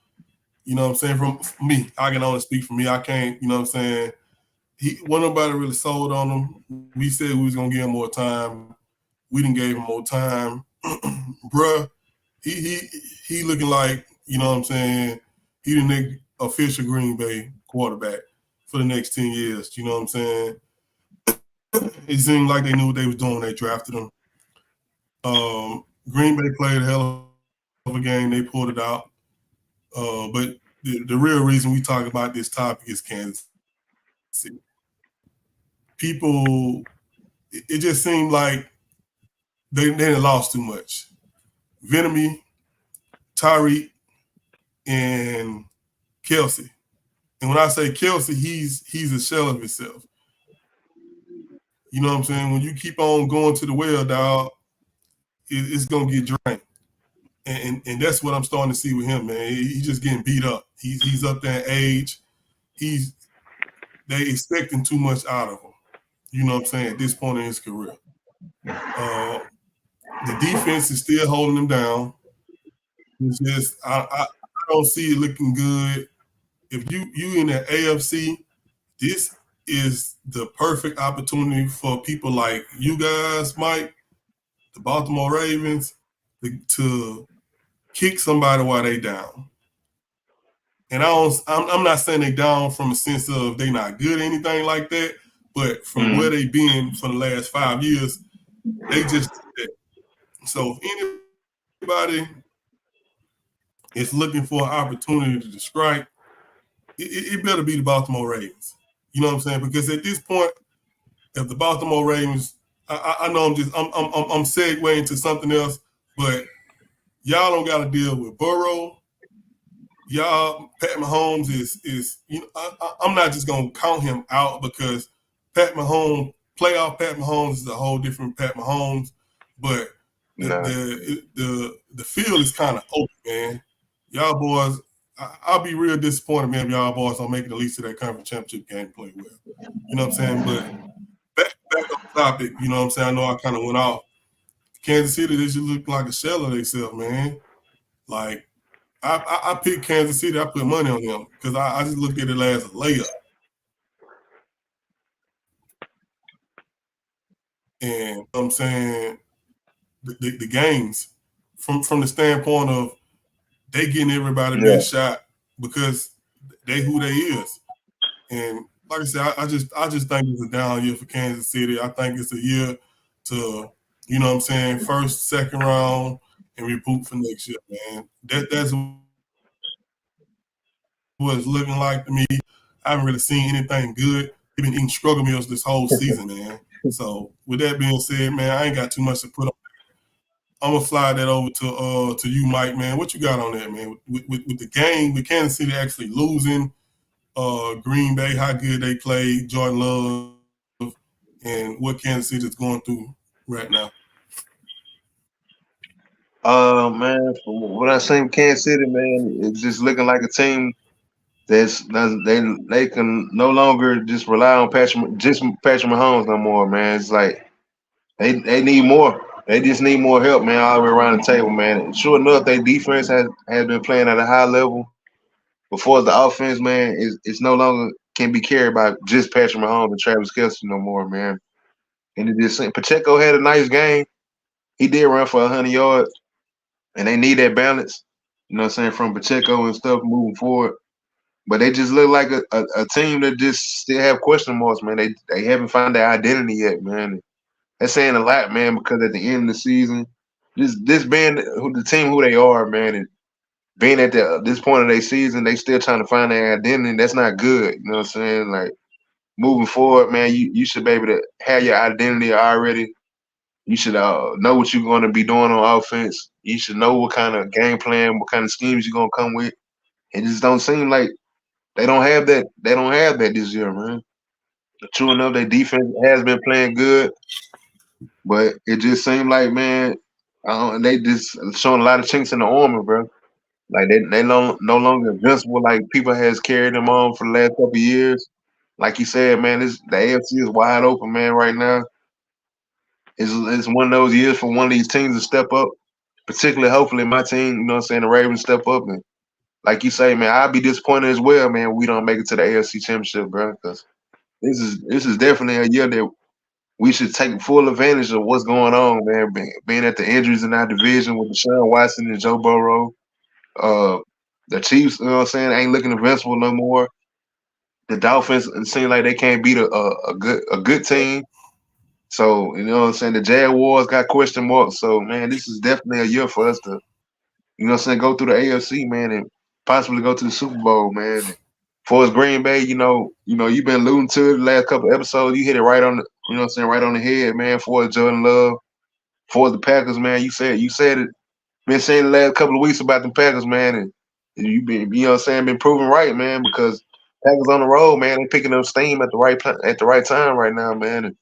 You know what I'm saying? From me, I can only speak for me. I can't, you know what I'm saying? Wasn't nobody really sold on him. We said we was gonna give him more time. We didn't give him more time. Bruh, he looking like, you know what I'm saying, he the next official Green Bay quarterback for the next 10 years. You know what I'm saying? It seemed like they knew what they was doing when they drafted him. Green Bay played a hell of a game. They pulled it out. But the real reason we talk about this topic is Kansas City. People, it just seemed like they lost too much. Venomy, Tyreek, and Kelsey. And when I say Kelsey, he's a shell of himself. You know what I'm saying? When you keep on going to the well, dog, it's gonna get drained. And that's what I'm starting to see with him, man. He's just getting beat up. He's up there in age. They expecting too much out of him. You know what I'm saying? At this point in his career, the defense is still holding him down. It's just I don't see it looking good. If you in the AFC, this is the perfect opportunity for people like you guys, Mike, the Baltimore Ravens, to kick somebody while they down. And I'm not saying they down from a sense of they not good or anything like that, but from where they been for the last 5 years, they just did that. So if anybody is looking for an opportunity to strike, it better be the Baltimore Ravens. You know what I'm saying? Because at this point, if the Baltimore Ravens, I know I'm segueing to something else, but y'all don't got to deal with Burrow. Y'all, Pat Mahomes is you know, I'm not just gonna count him out because Pat Mahomes, playoff Pat Mahomes is a whole different Pat Mahomes, but the field is kind of open, man. Y'all boys, I'll be real disappointed, man, if y'all boys don't make it at least to that conference championship game play well. You know what I'm saying? But back on topic, you know what I'm saying? I know I kind of went off. Kansas City, they should look like a shell of themselves, man. Like, I picked Kansas City. I put money on them because I just looked at it as a layup. And you know what I'm saying, the games from the standpoint of they getting everybody being shot because they who they is. And like I said, I just think it's a down year for Kansas City. I think it's a year to, you know what I'm saying, first, second round, and reboot for next year, man. That's what it's looking like to me. I haven't really seen anything good. They've been eating struggle meals this whole season, man. So with that being said, man, I ain't got too much to put on. I'm gonna fly that over to you, Mike, man. What you got on that, man? With the game, with Kansas City actually losing, Green Bay, how good they played, Jordan Love, and what Kansas City is going through right now. Man, from what I seen Kansas City, man, it's just looking like a team they can no longer just rely on Patrick Mahomes no more, man. It's like they need more. They just need more help, man, all the way around the table, man. Sure enough, their defense has been playing at a high level. Before the offense, man, it's no longer can be carried by just Patrick Mahomes and Travis Kelce no more, man. And it just Pacheco had a nice game. He did run for 100 yards, and they need that balance. You know what I'm saying, from Pacheco and stuff moving forward. But they just look like a team that just still have question marks, man. They haven't found their identity yet, man. That's saying a lot, man, because at the end of the season, this being the team who they are, man, and being at this point of their season, they still trying to find their identity. That's not good. You know what I'm saying? Like moving forward, man, you should be able to have your identity already. You should know what you're going to be doing on offense. You should know what kind of game plan, what kind of schemes you're going to come with. It just don't seem like they don't have that. They don't have that this year, man. True enough, their defense has been playing good, but it just seemed like, man, they just showing a lot of chinks in the armor, bro. Like they no longer invincible like people has carried them on for the last couple of years. Like you said, man, the AFC is wide open, man, right now. It's one of those years for one of these teams to step up, particularly hopefully my team, you know what I'm saying, the Ravens step up. And like you say, man, I'd be disappointed as well, man, we don't make it to the AFC Championship, bro, because this is definitely a year that we should take full advantage of what's going on, man, being at the injuries in our division with Deshaun Watson and Joe Burrow. The Chiefs, you know what I'm saying, ain't looking invincible no more. The Dolphins seem like they can't beat a good team. So, you know what I'm saying, the Jaguars got question marks. So, man, this is definitely a year for us to, you know what I'm saying, go through the AFC, man, and possibly go to the Super Bowl, man. And for us Green Bay, you've been alluding to it the last couple of episodes. You hit it right on the, you know what I'm saying, right on the head, man, for us Jordan Love, for us the Packers, man. You said it. Been saying the last couple of weeks about the Packers, man, and you've been, you know what I'm saying, been proven right, man, because Packers on the road, man, they picking up steam at the right time right now, man. And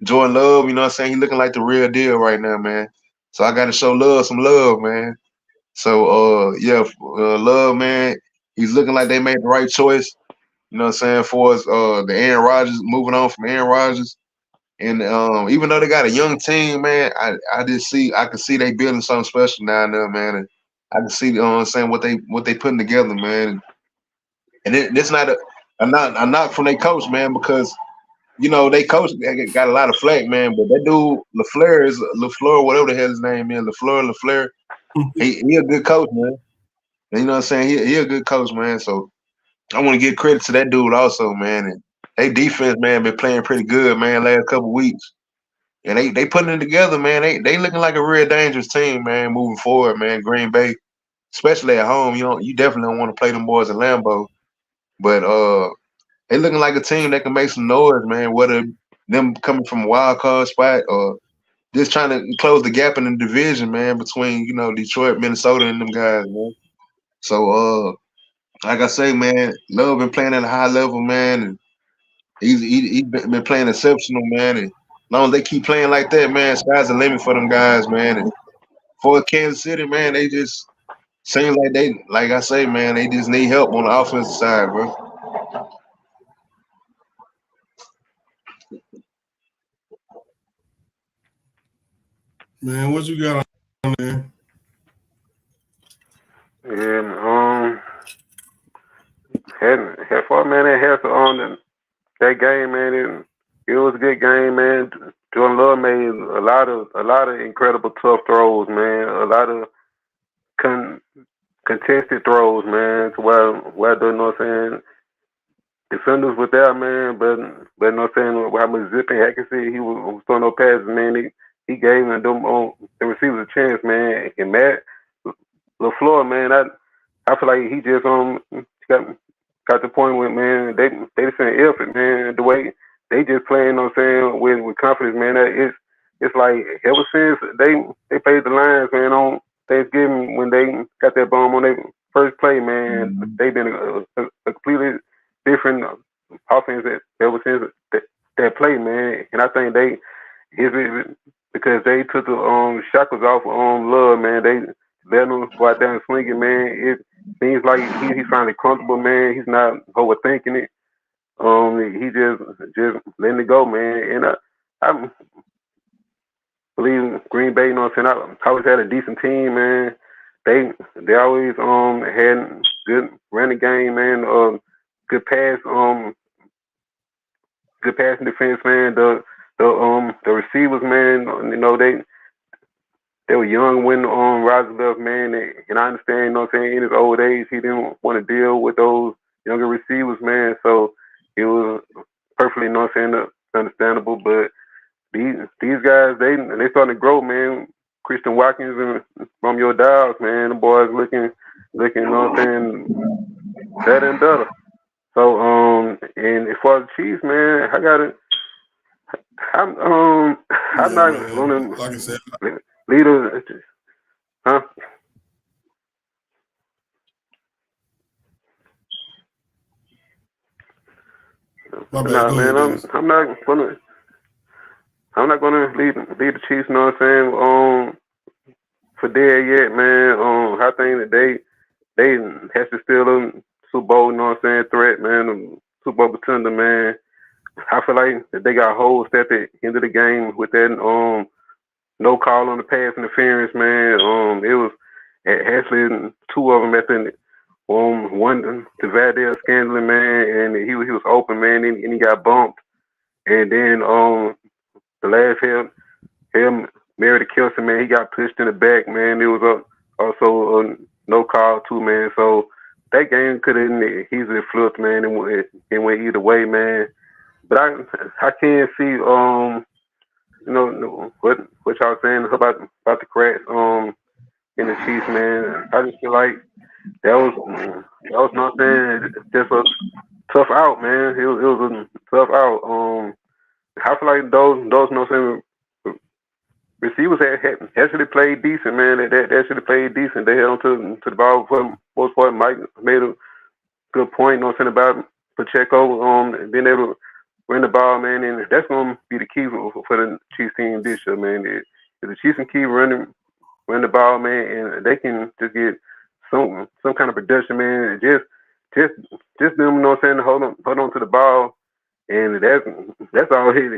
Jordan Love, you know what I'm saying, he looking like the real deal right now, man. So I got to show Love some love, man. So Love, man, he's looking like they made the right choice. You know what I'm saying, for us, the Aaron Rodgers, moving on from Aaron Rodgers. And even though they got a young team, man, I can see they building something special down there, man. And I can see, you know what I'm saying, what they putting together, man. And it's not a knock from their coach, man, because you know they coach got a lot of flack, man. But that dude LaFleur, whatever the hell his name is, LaFleur, he a good coach, man. And you know what I'm saying, he a good coach, man. So I want to give credit to that dude also, man. And they defense, man, been playing pretty good, man, last couple weeks. And they putting it together, man. They looking like a real dangerous team, man, moving forward, man. Green Bay, especially at home, you definitely don't want to play them boys at Lambeau. But they looking like a team that can make some noise, man, whether them coming from a wild card spot or just trying to close the gap in the division, man, between, you know, Detroit, Minnesota, and them guys, man. So like I say, man, Love been playing at a high level, man, and he's been playing exceptional, man. And as long as they keep playing like that, man, sky's the limit for them guys, man. And for Kansas City, man, they just seem like like I say, man, they just need help on the offensive side, bro. Man, what you got on there? And had fun, man. It had on that game, man. It was a good game, man. Jordan Love made a lot of incredible tough throws, man. A lot of contested throws, man. To where you know what I'm saying, defenders were there, man. But you know what I'm saying, how much zipping accuracy he was throwing no passes, man. He gave them the receivers a chance, man. And Matt LaFleur, man, I feel like he just got the point with, man, they just saying effort, man. The way they just playing, you know what I'm saying, with confidence, man. It's like ever since they played the Lions, man, on Thanksgiving when they got that bomb on their first play, man. They've been a completely different offense ever since that play, man. And I think they is it because they took the shackles off Love, man. They let him go out there and swing it, man. It seems like he's finally comfortable, man. He's not overthinking it. He just letting it go, man. And I believe Green Bay, you know what I'm saying. I always had a decent team, man. They always had good running game, man. Good pass, good passing defense, man. The receivers, man. You know they were young when Roger left, man, and I understand, you know what I'm saying, in his old age he didn't want to deal with those younger receivers, man. So it was perfectly, you know what I'm saying, understandable. But these guys, they starting to grow, man. Christian Watkins and from your dogs, man, the boys looking, you know what I'm saying, better and better. So and as far as the Chiefs, man, I'm I'm Yeah, not man. gonna Like I said, lead a huh? my bad. Nah, Go man, ahead, Dennis. I'm not gonna lead the Chiefs. You know what I'm saying? For there yet, man. I think that they has to still a Super Bowl. You know what I'm saying? Threat, man. Super Bowl contender, man. I feel like that they got holes at the end of the game with that no call on the pass interference, man. It was actually two of them at the one the Vadell Scandling, man, and he was open, man, and he got bumped, and then the last him Meredith Kelson, man, he got pushed in the back, man. It was also a no call too, man. So that game could have easily flipped, man, and went either way, man. But I can't see what y'all saying about the cracks in the Chiefs, man. I just feel like that was nothing. Just a tough out, man. It was a tough out. I feel like those no saying receivers had actually played decent, man. They actually played decent. They held on to the ball for the most part. Mike made a good point, you know what I'm saying, about Pacheco being able to run the ball, man, and that's gonna be the key for the Chiefs team this year, man. If the Chiefs can keep run the ball, man, and they can just get some kind of production, man. Just just them, you know what I'm saying, hold on to the ball, and that's all he's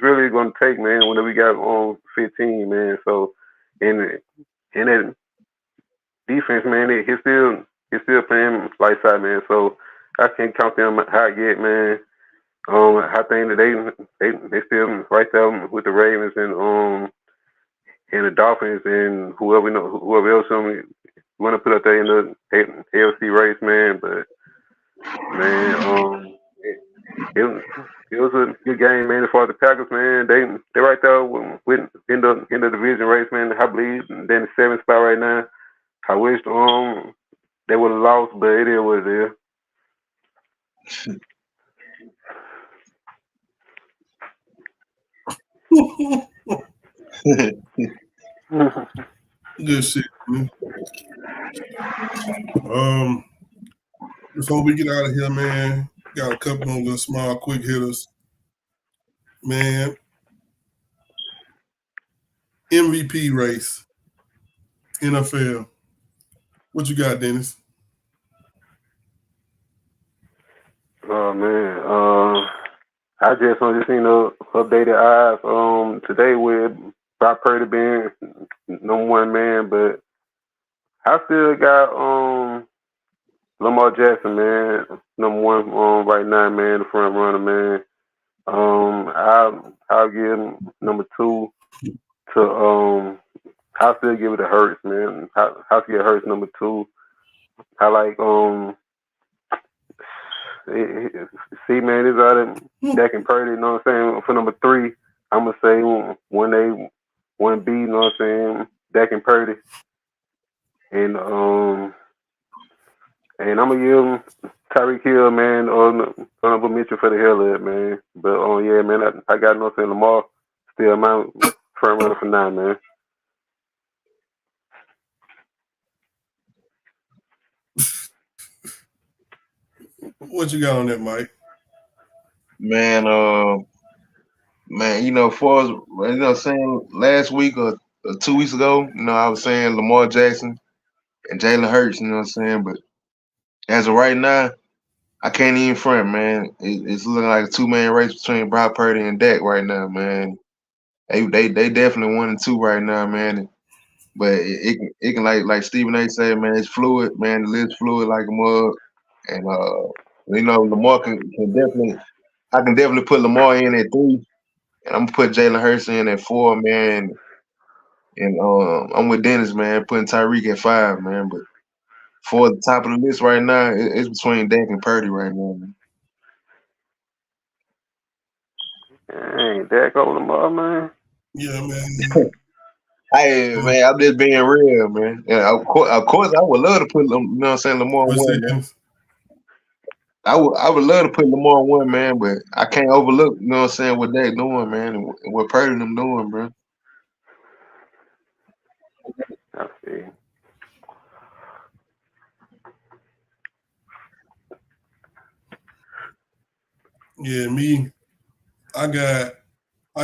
really going to take, man. When we got on 15, man. So in that defense, man, he's still playing light side, man. So I can't count them out yet, man. I think that they still right there with the Ravens and the Dolphins and whoever else want to put up there in the AFC race, man. But man, it, it was a good game, man. As far as the Packers, man, they right there with in the division race, man. I believe they're in the seventh spot right now. I wish they would have lost, but it is what it is. Good shit, man. Before we get out of here, man, got a couple of little small quick hitters. Man, MVP race, NFL. What you got, Dennis? Oh man, I just seen the updated odds today with Brock Purdy being number one, man, but I still got Lamar Jackson, man, number one right now, man, the front runner, man. I'll give him number two to I'll still give it to Hurts, man. I'll give Hurts number two. I like see, man, it's out of Dak and Purdy, you know what I'm saying? For number three, I'm gonna say 1A, 1B, you know what I'm saying? Dak and Purdy. And I'm gonna give him Tyreek Hill, man, or honorable mention for the hell of it, man. But yeah, man, I got no saying Lamar still my front runner for now, man. What you got on that, Mike? Man, for us, saying last week or 2 weeks ago, I was saying Lamar Jackson and Jalen Hurts, you know what I'm saying? But as of right now, I can't even front, man. It's looking like a two-man race between Brock Purdy and Dak right now, man. They definitely 1 and 2 right now, man. But it can like Stephen A. said, man, it's fluid, man. The list's fluid like a mug, and Lamar can definitely. I can definitely put Lamar in at 3, and I'm gonna put Jalen Hurts in at 4, man. And I'm with Dennis, man, putting Tyreek at 5, man. But for the top of the list right now, it's between Dak and Purdy right now, man. Dang, Dak over Lamar, man. Yeah, man. Hey, man, I'm just being real, man. And of course, I would love to put them, you know what I'm saying, Lamar What's one, that, man. Dennis? I would love to put Lamar one, man, but I can't overlook, you know what I'm saying, what they doing, man, and what Purdy them doing, bro. I see. Yeah, me. I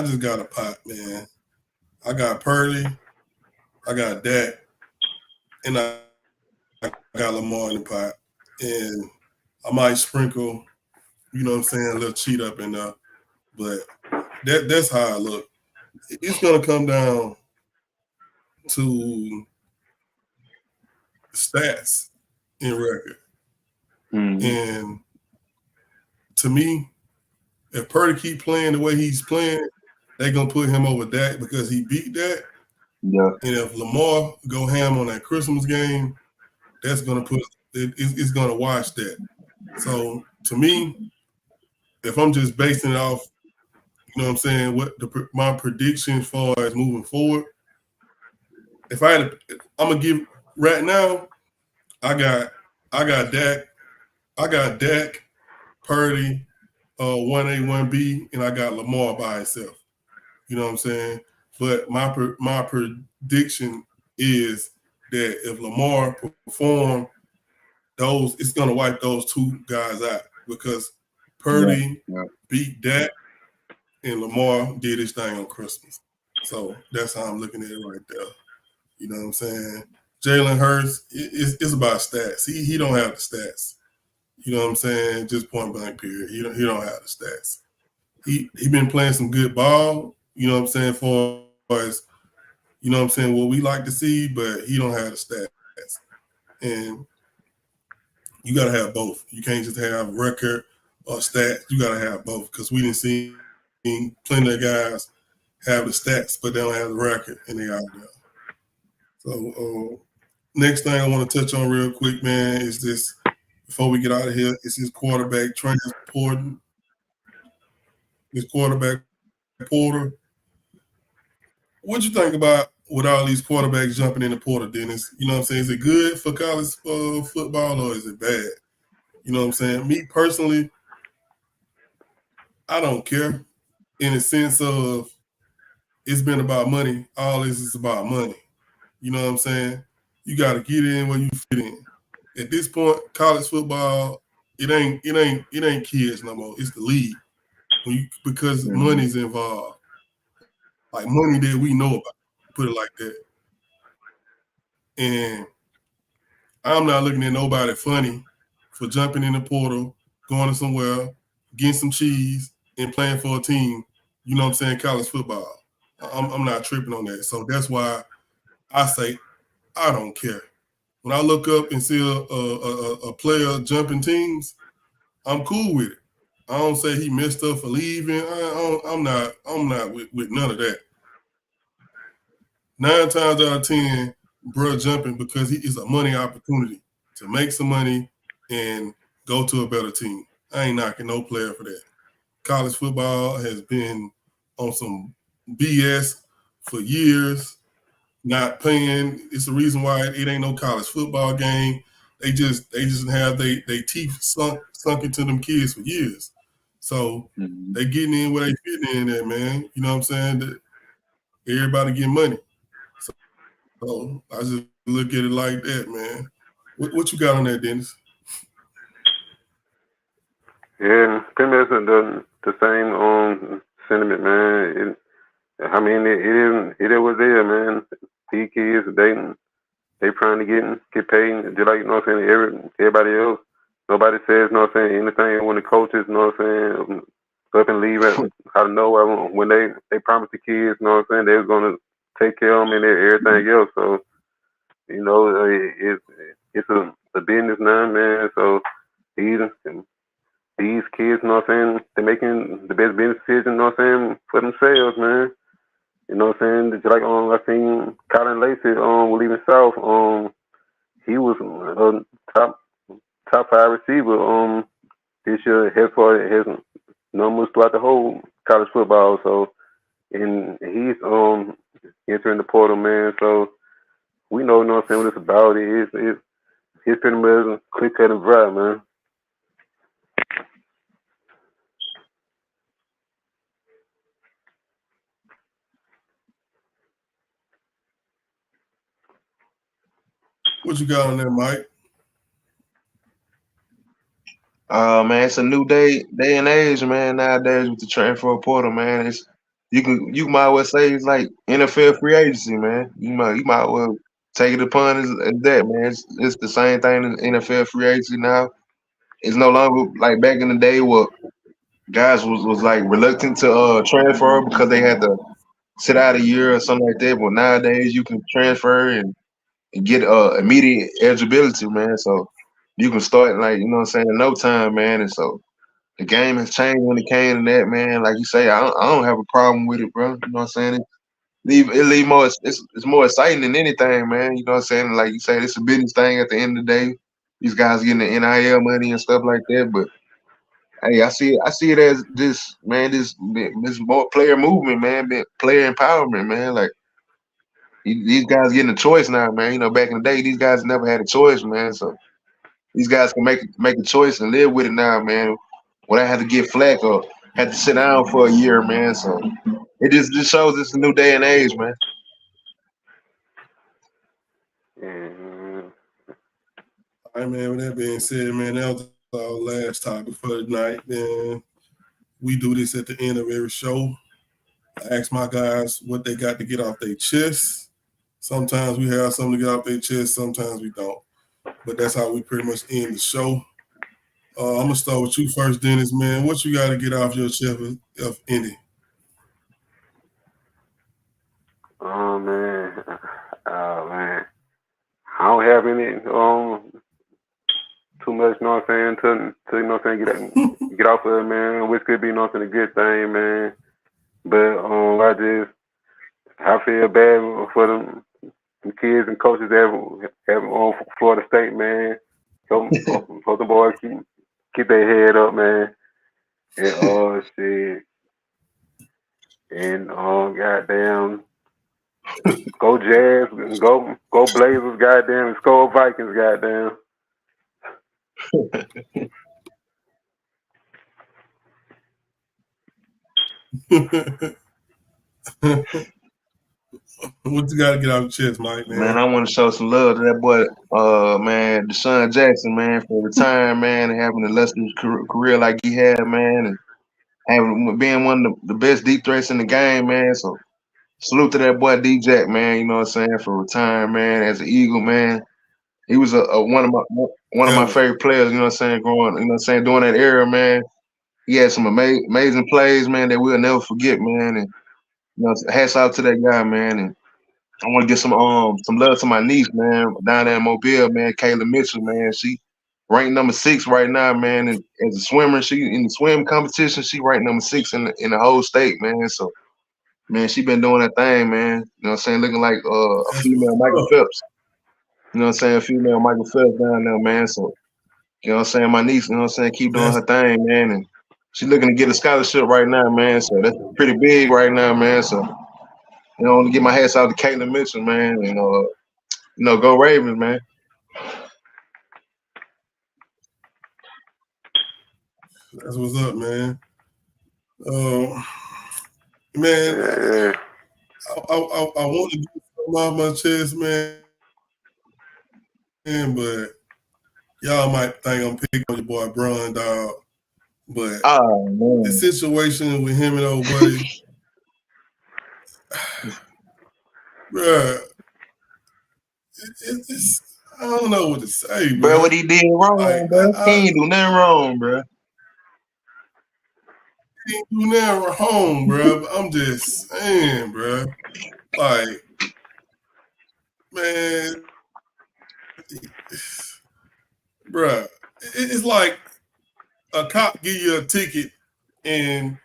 just got a pot, man. I got Purdy, I got Dak, and I got Lamar in the pot. And I might sprinkle, you know what I'm saying, a little cheat up in there. But that's how I look. It's gonna come down to stats in record. Mm-hmm. And to me, if Purdy keep playing the way he's playing, they gonna put him over Dak because he beat Dak. Yeah, And if Lamar go ham on that Christmas game, that's gonna put it's gonna watch that. So to me, if I'm just basing it off, you know what I'm saying, what my prediction as far as moving forward, if I had, I'm gonna give right now. I got Dak, Dak, Purdy, 1A, 1B, and I got Lamar by himself. You know what I'm saying? But my prediction is that if Lamar perform those, it's gonna wipe those two guys out because yeah, Purdy yeah, beat Dak and Lamar did his thing on Christmas. So that's how I'm looking at it right there. You know what I'm saying? Jalen Hurts, it's about stats. He don't have the stats. You know what I'm saying? Just point blank period. He don't have the stats. He been playing some good ball. You know what I'm saying? For as you know what I'm saying, what we like to see, but he don't have the stats. And you got to have both. You can't just have record or stats. You got to have both because we didn't see plenty of guys have the stats, but they don't have the record, and they out there. So next thing I want to touch on real quick, man, is this. Before we get out of here, is his quarterback transporting. His quarterback Porter. What you think about with all these quarterbacks jumping in the portal, Dennis? You know what I'm saying? Is it good for college football or is it bad? You know what I'm saying? Me personally, I don't care in the sense of it's been about money. All this is about money. You know what I'm saying? You got to get in where you fit in. At this point, college football, it ain't kids no more. It's the league because mm-hmm. money's involved, like money that we know about. Put it like that. And I'm not looking at nobody funny for jumping in the portal, going to somewhere, getting some cheese, and playing for a team. You know what I'm saying? College football. I'm not tripping on that. So that's why I say I don't care. When I look up and see a player jumping teams, I'm cool with it. I don't say he messed up for leaving. I'm not with none of that. 9 times out of 10, bruh jumping because he is a money opportunity to make some money and go to a better team. I ain't knocking no player for that. College football has been on some BS for years, not paying. It's the reason why it ain't no college football game. They just have they teeth sunk into them kids for years. So Mm-hmm. they getting in where they fitting in at, man. You know what I'm saying? That everybody get money. So I just look at it like that, man. What you got on that, Dennis? Yeah, pretty much the same sentiment, man. I mean, it is what it is, man. These kids, they trying to get paid, just like, you know what I'm saying, everybody else. Nobody says, you know what I'm saying, anything when the coaches, you know what I'm saying, up and leave it out of nowhere when they promised the kids, you know what I'm saying, they was gonna take care of them and everything else. So, you know, it's a business now, man. So these these kids, you know what I'm saying, they're making the best business decision, you know what I'm saying, for themselves, man. You know what I'm saying? Just like I seen Colin Lacey was leaving South. He was top five receiver this year as far as his numbers throughout the whole college football. So and he's entering the portal, man. So we know, you know what I'm saying, what it's about. It's pretty much quick cut and dry, man. What you got on there, Mike? Man, it's a new day and age, man. Nowadays with the transfer portal, man, it's you might well say it's like NFL free agency, man. You might well take it upon as that, man. It's the same thing as NFL free agency now. It's no longer like back in the day where guys was like reluctant to transfer because they had to sit out a year or something like that. But nowadays you can transfer and get immediate eligibility, man. So you can start like you know what I'm saying in no time, man. And so the game has changed when it came to that, man. Like you say, I don't have a problem with it, bro. You know what I'm saying? It leave more. It's more exciting than anything, man. You know what I'm saying? Like you say, it's a business thing at the end of the day. These guys getting the NIL money and stuff like that, but hey, I see it as this more player movement, man, player empowerment, man. Like these guys getting a choice now, man. You know, back in the day, these guys never had a choice, man. So these guys can make a choice and live with it now, man. Without having to get flack or had to sit down for a year, man. So it just shows it's a new day and age, man. And, All right, man. With that being said, man, that was our last topic for the night. Man, we do this at the end of every show. I ask my guys what they got to get off their chest. Sometimes we have something to get off their chest, sometimes we don't. But that's how we pretty much end the show. I'm gonna start with you first, Dennis. Man, what you got to get off your chest, if any? oh man, oh man, I don't have any too much. You know what I'm saying? To you know what I'm saying, get off of it, man. Which could be, you know what I'm saying, a good thing, man. But I feel bad for them kids and coaches that have on Florida State, man. Hope the boys keep their head up, man. And shit. And goddamn, go Jazz, go Blazers, goddamn, and Skull Vikings, goddamn. What you got to get off your chest, Mike, Man, man? I want to show some love to that boy, man, Deshaun Jackson, man, for retiring, man, and having a illustrious career like he had, man, and having being one of the best deep threats in the game, man. So salute to that boy D Jack, man. You know what I'm saying, for retiring, man, as an Eagle, man. He was a one of my Ever. favorite players. You know what I'm saying, growing, you know what I'm saying, during that era, man. He had some amazing plays, man, that we'll never forget, man. And you know, hats out to that guy, man. And I want to give some love to my niece, man, down there in Mobile, man, Kayla Mitchell, man. She ranked number 6 right now, man. And as a swimmer, she in the swim competition, she ranked number 6 in the whole state, man. So man, she been doing that thing, man. You know what I'm saying, looking like a That's what's female Michael up. Phelps. You know what I'm saying, a female Michael Phelps down there, man. So you know what I'm saying, my niece, you know what I'm saying, keep doing That's her thing, man. And she's looking to get a scholarship right now, man. So that's pretty big right now, man. So you know, I want to get my hats out to Caitlin Mitchell, man. Go Ravens, man. what's up, man. Uh, man, Yeah, I want to get something off my chest, man, but y'all might think I'm picking on your boy Bron, dog. But Oh the man. situation with him and old buddy, bruh, it's I don't know what to say, Bro, bruh. what he did Like wrong, bro. He ain't do nothing wrong, bro. ain't do nothing wrong, bruh. But I'm just saying, bruh. Like, man, bruh, it's like a cop give you a ticket and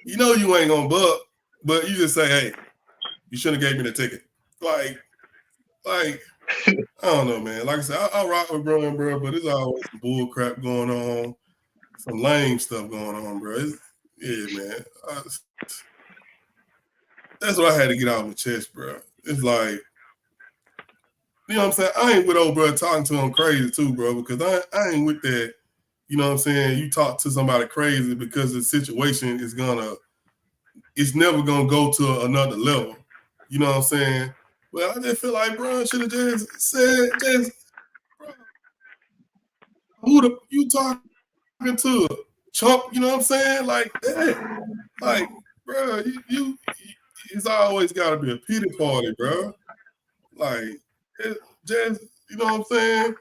you know you ain't gonna buck, but you just say, hey, You shouldn't have gave me the ticket. Like, I don't know, man. Like I said, I rock with Brian, bro, but there's always some bull crap going on, some lame stuff going on, bro. Yeah, man. That's what I had to get out of my chest, bro. It's like, you know what I'm saying? I ain't with old bro talking to him crazy too, bro, because I ain't with that. You know what I'm saying? You talk to somebody crazy because the situation is it's never gonna go to another level. You know what I'm saying? Well, I just feel like bro should have just said, bro, who you talking to? Chump, you know what I'm saying? Like that. Like, bro, you it's always gotta be a pity party, bro. Like, just, you know what I'm saying?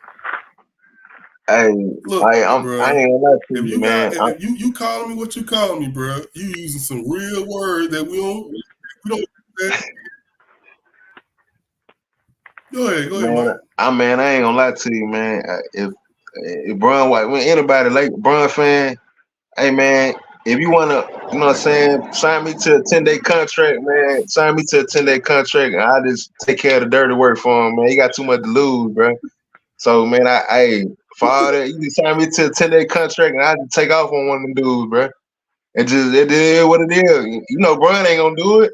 Hey, Look, I ain't bro, gonna lie to if you, you man. if you calling me what you calling me, bro, you using some real words that we don't. Go ahead, Mike. I ain't gonna lie to you, man. If Bron White, when anybody like Bron fan, hey man, if you wanna, you know what I'm saying, sign me to a 10-day contract, man. Sign me to a 10-day contract, and I just take care of the dirty work for him, man. He got too much to lose, bro. So man, for all that, you can sign me to a 10-day contract, and I just take off on one of them dudes, bro. It is what it is. You know, Bron ain't gonna do it.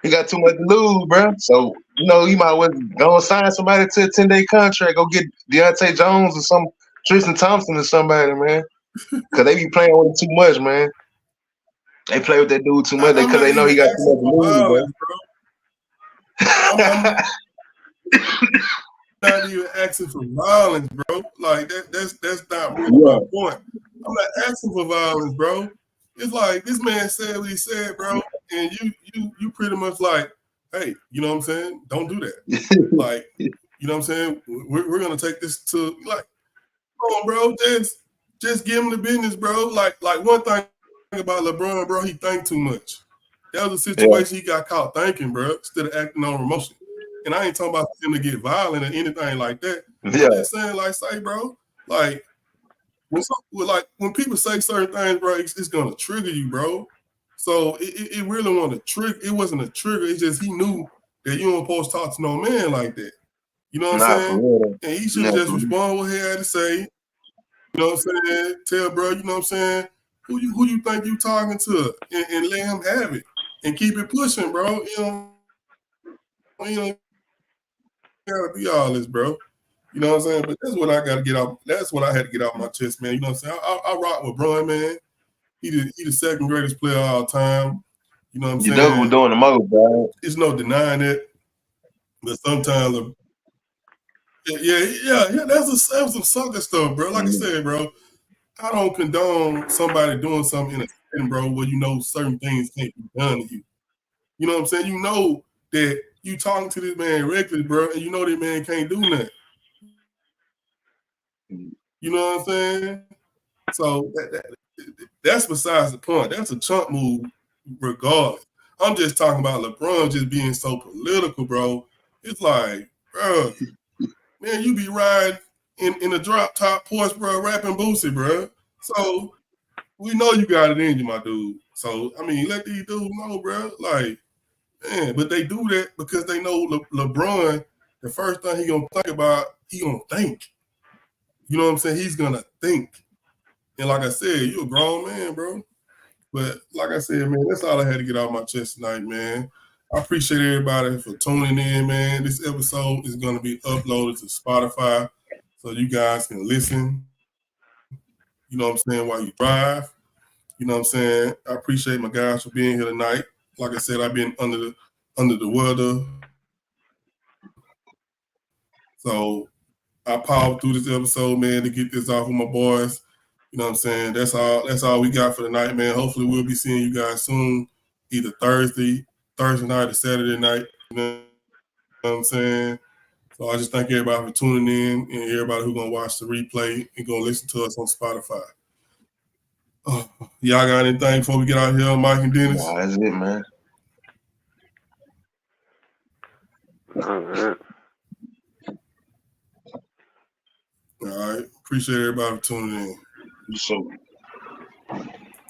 He got too much to lose, bro. So, you know, he might well go sign somebody to a 10-day contract. Go get Deontay Jones or some Tristan Thompson or somebody, man. Because they be playing with him too much, man. They play with that dude too much I'm because not they know even he got too asking much for to lose, violence, bro. I'm bro. not even asking for violence, bro. Like that's not really my Yeah. point. I'm not asking for violence, bro. It's like this man said what he said, bro, and you pretty much like, hey, you know what I'm saying? Don't do that. Like, you know what I'm saying? We're gonna take this to like, come on, bro. Just give him the business, bro. Like one thing about LeBron, bro, he think too much. That was a situation he got caught thinking, bro, instead of acting on emotion. And I ain't talking about him to get violent or anything like that. Yeah. I'm just saying, like, say, bro, like when people say certain things, bro, it's gonna trigger you, bro. So it really wasn't a trigger. It wasn't a trigger. It's just he knew that you weren't supposed to talk to no man like that. You know what I'm Nah, for saying? real. And he should have just responded what he had to say. You know what I'm saying? Tell bro, you know what I'm saying? Who you think you talking to, and let him have it and keep it pushing, bro. You know, gotta be all this, bro. You know what I'm saying? But that's what I gotta get out. That's what I had to get out my chest, man. You know what I'm saying? I rock with Bron, man. He the second greatest player of all time. You know what I'm You know who's saying? doing the most, bro. There's no denying it. But sometimes, yeah, that's some sucker stuff, bro. Like I said, bro, I don't condone somebody doing something in a setting, bro, where you know certain things can't be done to you. You know what I'm saying? You know that you talking to this man regularly, bro, and you know that man can't do nothing. You know what I'm saying? So that's besides the point. That's a chump move, regardless. I'm just talking about LeBron just being so political, bro. It's like, bro, man, you be riding in a drop top Porsche, bro, rapping Boosie, bro. So we know you got it in you, my dude. So I mean, let these dudes know, bro. Like, man, but they do that because they know LeBron. The first thing he gonna think about, he gonna think. You know what I'm saying? He's gonna think. And like I said, you a grown man, bro. But like I said, man, that's all I had to get off my chest tonight, man. I appreciate everybody for tuning in, man. This episode is going to be uploaded to Spotify so you guys can listen, you know what I'm saying, while you drive. You know what I'm saying? I appreciate my guys for being here tonight. Like I said, I've been under the weather. So I powered through this episode, man, to get this off with my boys. You know what I'm saying? That's all we got for tonight, man. Hopefully we'll be seeing you guys soon, either Thursday night or Saturday night. You know what I'm saying? So I just thank everybody for tuning in and everybody who's gonna watch the replay and go listen to us on Spotify. Y'all got anything before we get out here, Mike and Dennis? Nah, that's it, man. All right. All right. Appreciate everybody for tuning in. So.